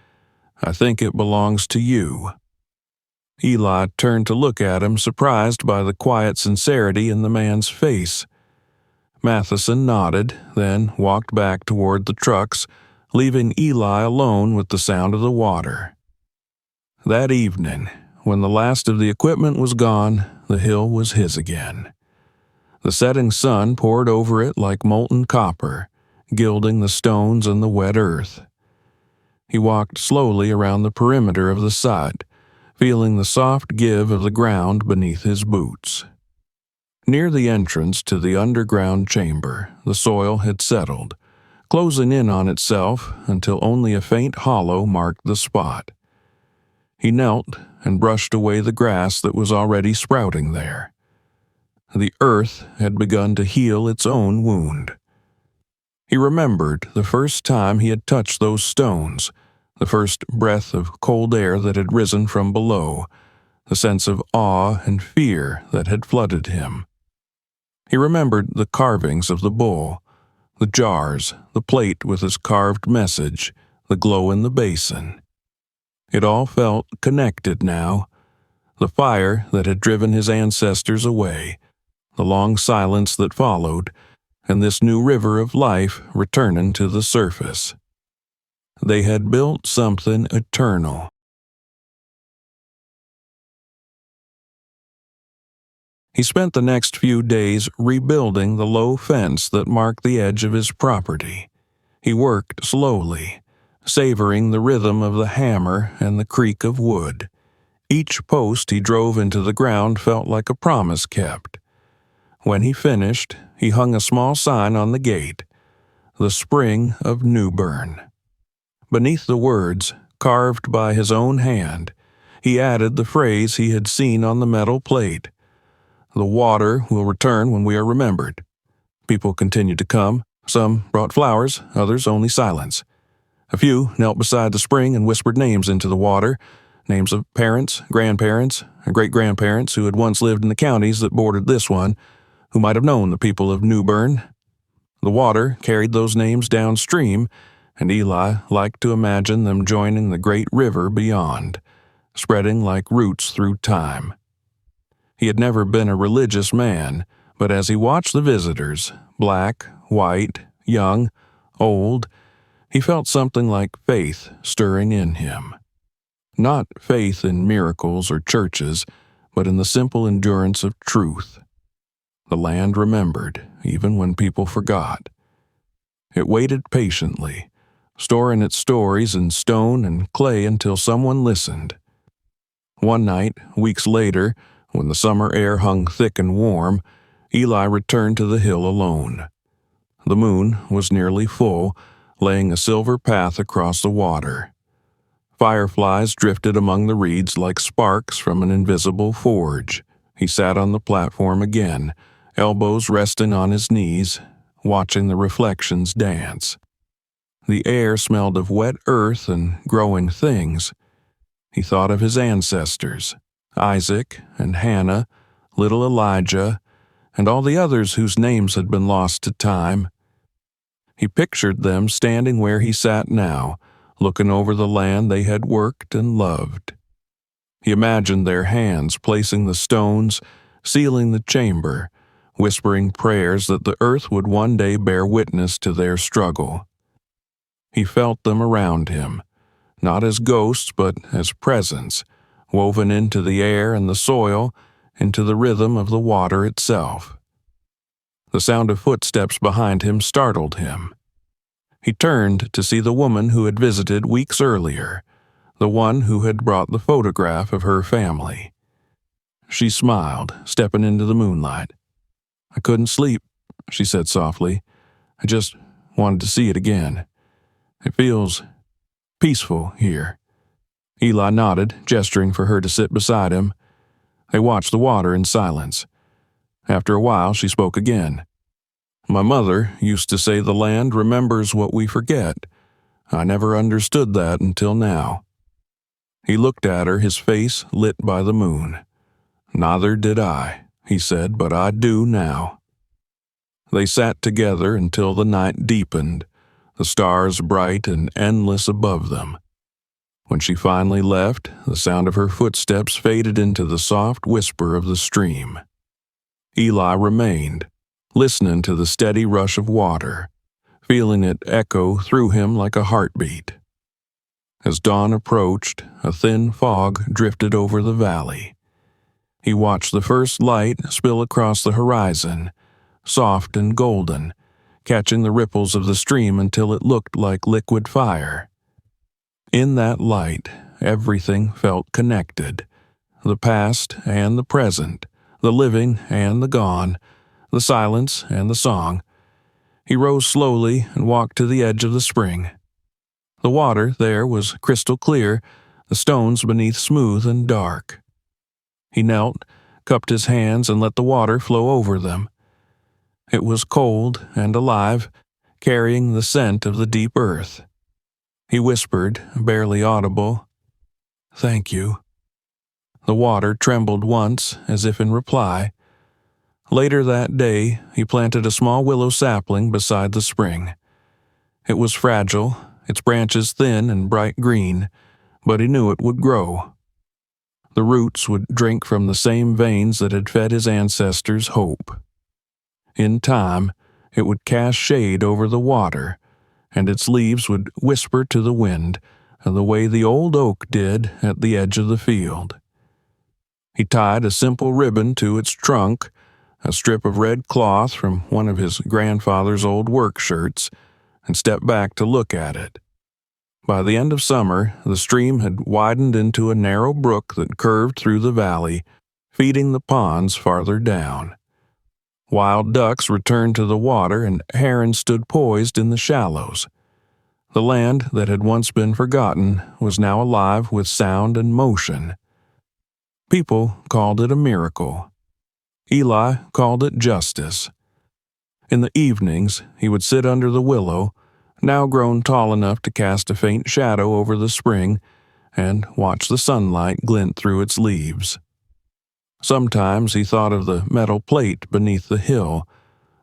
"I think it belongs to you." Eli turned to look at him, surprised by the quiet sincerity in the man's face. Matheson nodded, then walked back toward the trucks, leaving Eli alone with the sound of the water. That evening, when the last of the equipment was gone, the hill was his again. The setting sun poured over it like molten copper, gilding the stones and the wet earth. He walked slowly around the perimeter of the site, feeling the soft give of the ground beneath his boots. Near the entrance to the underground chamber, the soil had settled, closing in on itself until only a faint hollow marked the spot. He knelt and brushed away the grass that was already sprouting there. The earth had begun to heal its own wound. He remembered the first time he had touched those stones, the first breath of cold air that had risen from below, the sense of awe and fear that had flooded him. He remembered the carvings of the bull, the jars, the plate with its carved message, the glow in the basin. It all felt connected now. The fire that had driven his ancestors away, the long silence that followed, and this new river of life returning to the surface. They had built something eternal. He spent the next few days rebuilding the low fence that marked the edge of his property. He worked slowly, savoring the rhythm of the hammer and the creak of wood. Each post he drove into the ground felt like a promise kept. When he finished, he hung a small sign on the gate, "The Spring of Newbern." Beneath the words, carved by his own hand, he added the phrase he had seen on the metal plate: "The water will return when we are remembered." People continued to come. Some brought flowers, others only silence. A few knelt beside the spring and whispered names into the water, names of parents, grandparents, and great-grandparents who had once lived in the counties that bordered this one, who might have known the people of Newbern. The water carried those names downstream, and Eli liked to imagine them joining the great river beyond, spreading like roots through time. He had never been a religious man, but as he watched the visitors, black, white, young, old, he felt something like faith stirring in him. Not faith in miracles or churches, but in the simple endurance of truth. The land remembered, even when people forgot. It waited patiently, storing its stories in stone and clay until someone listened. One night, weeks later, when the summer air hung thick and warm, Eli returned to the hill alone. The moon was nearly full, laying a silver path across the water. Fireflies drifted among the reeds like sparks from an invisible forge. He sat on the platform again, elbows resting on his knees, watching the reflections dance. The air smelled of wet earth and growing things. He thought of his ancestors, Isaac and Hannah, little Elijah, and all the others whose names had been lost to time. He pictured them standing where he sat now, looking over the land they had worked and loved. He imagined their hands placing the stones, sealing the chamber, whispering prayers that the earth would one day bear witness to their struggle. He felt them around him, not as ghosts but as presence, woven into the air and the soil, into the rhythm of the water itself. The sound of footsteps behind him startled him. He turned to see the woman who had visited weeks earlier, the one who had brought the photograph of her family. She smiled, stepping into the moonlight. "I couldn't sleep," she said softly. "I just wanted to see it again. It feels peaceful here." Eli nodded, gesturing for her to sit beside him. They watched the water in silence. After a while, she spoke again. "My mother used to say the land remembers what we forget. I never understood that until now." He looked at her, his face lit by the moon. "Neither did I," he said, "but I do now." They sat together until the night deepened, the stars bright and endless above them. When she finally left, the sound of her footsteps faded into the soft whisper of the stream. Eli remained, listening to the steady rush of water, feeling it echo through him like a heartbeat. As dawn approached, a thin fog drifted over the valley. He watched the first light spill across the horizon, soft and golden, catching the ripples of the stream until it looked like liquid fire. In that light, everything felt connected, the past and the present, the living and the gone, the silence and the song. He rose slowly and walked to the edge of the spring. The water there was crystal clear, the stones beneath smooth and dark. He knelt, cupped his hands, and let the water flow over them. It was cold and alive, carrying the scent of the deep earth. He whispered, barely audible, "Thank you." The water trembled once, as if in reply. Later that day, he planted a small willow sapling beside the spring. It was fragile, its branches thin and bright green, but he knew it would grow. The roots would drink from the same veins that had fed his ancestors' hope. In time, it would cast shade over the water, and its leaves would whisper to the wind, the way the old oak did at the edge of the field. He tied a simple ribbon to its trunk, a strip of red cloth from one of his grandfather's old work shirts, and stepped back to look at it. By the end of summer, the stream had widened into a narrow brook that curved through the valley, feeding the ponds farther down. Wild ducks returned to the water and herons stood poised in the shallows. The land that had once been forgotten was now alive with sound and motion. People called it a miracle. Eli called it justice. In the evenings, he would sit under the willow, now grown tall enough to cast a faint shadow over the spring, and watch the sunlight glint through its leaves. Sometimes he thought of the metal plate beneath the hill,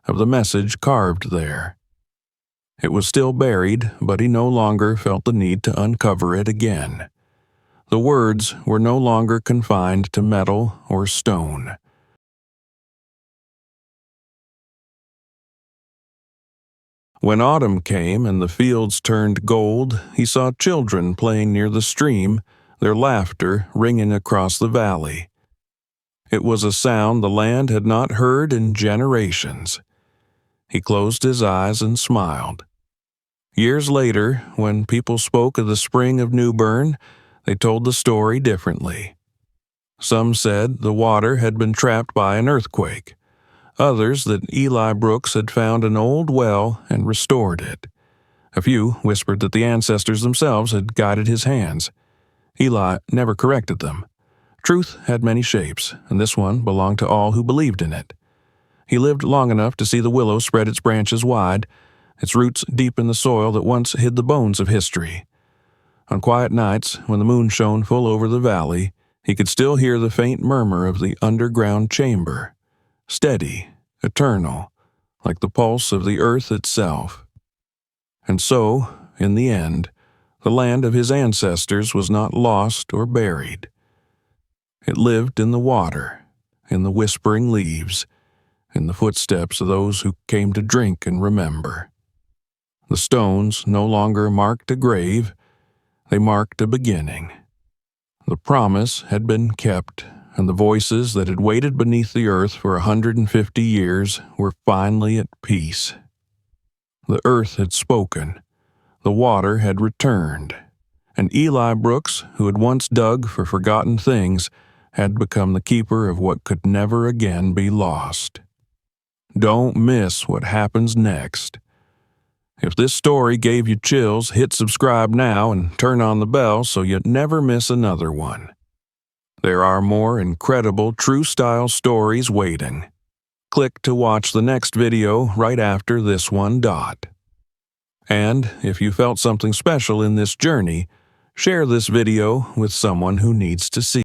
of the message carved there. It was still buried, but he no longer felt the need to uncover it again. The words were no longer confined to metal or stone. When autumn came and the fields turned gold, he saw children playing near the stream, their laughter ringing across the valley. It was a sound the land had not heard in generations. He closed his eyes and smiled. Years later, when people spoke of the spring of New Bern, they told the story differently. Some said the water had been trapped by an earthquake. Others that Eli Brooks had found an old well and restored it. A few whispered that the ancestors themselves had guided his hands. Eli never corrected them. Truth had many shapes, and this one belonged to all who believed in it. He lived long enough to see the willow spread its branches wide, its roots deep in the soil that once hid the bones of history. On quiet nights, when the moon shone full over the valley, he could still hear the faint murmur of the underground chamber, steady, eternal, like the pulse of the earth itself. And so, in the end, the land of his ancestors was not lost or buried. It lived in the water, in the whispering leaves, in the footsteps of those who came to drink and remember. The stones no longer marked a grave, they marked a beginning. The promise had been kept, and the voices that had waited beneath the earth for 150 years were finally at peace. The earth had spoken, the water had returned, and Eli Brooks, who had once dug for forgotten things, had become the keeper of what could never again be lost. Don't miss what happens next. If this story gave you chills, hit subscribe now and turn on the bell so you never miss another one. There are more incredible true-style stories waiting. Click to watch the next video right after this one. And if you felt something special in this journey, share this video with someone who needs to see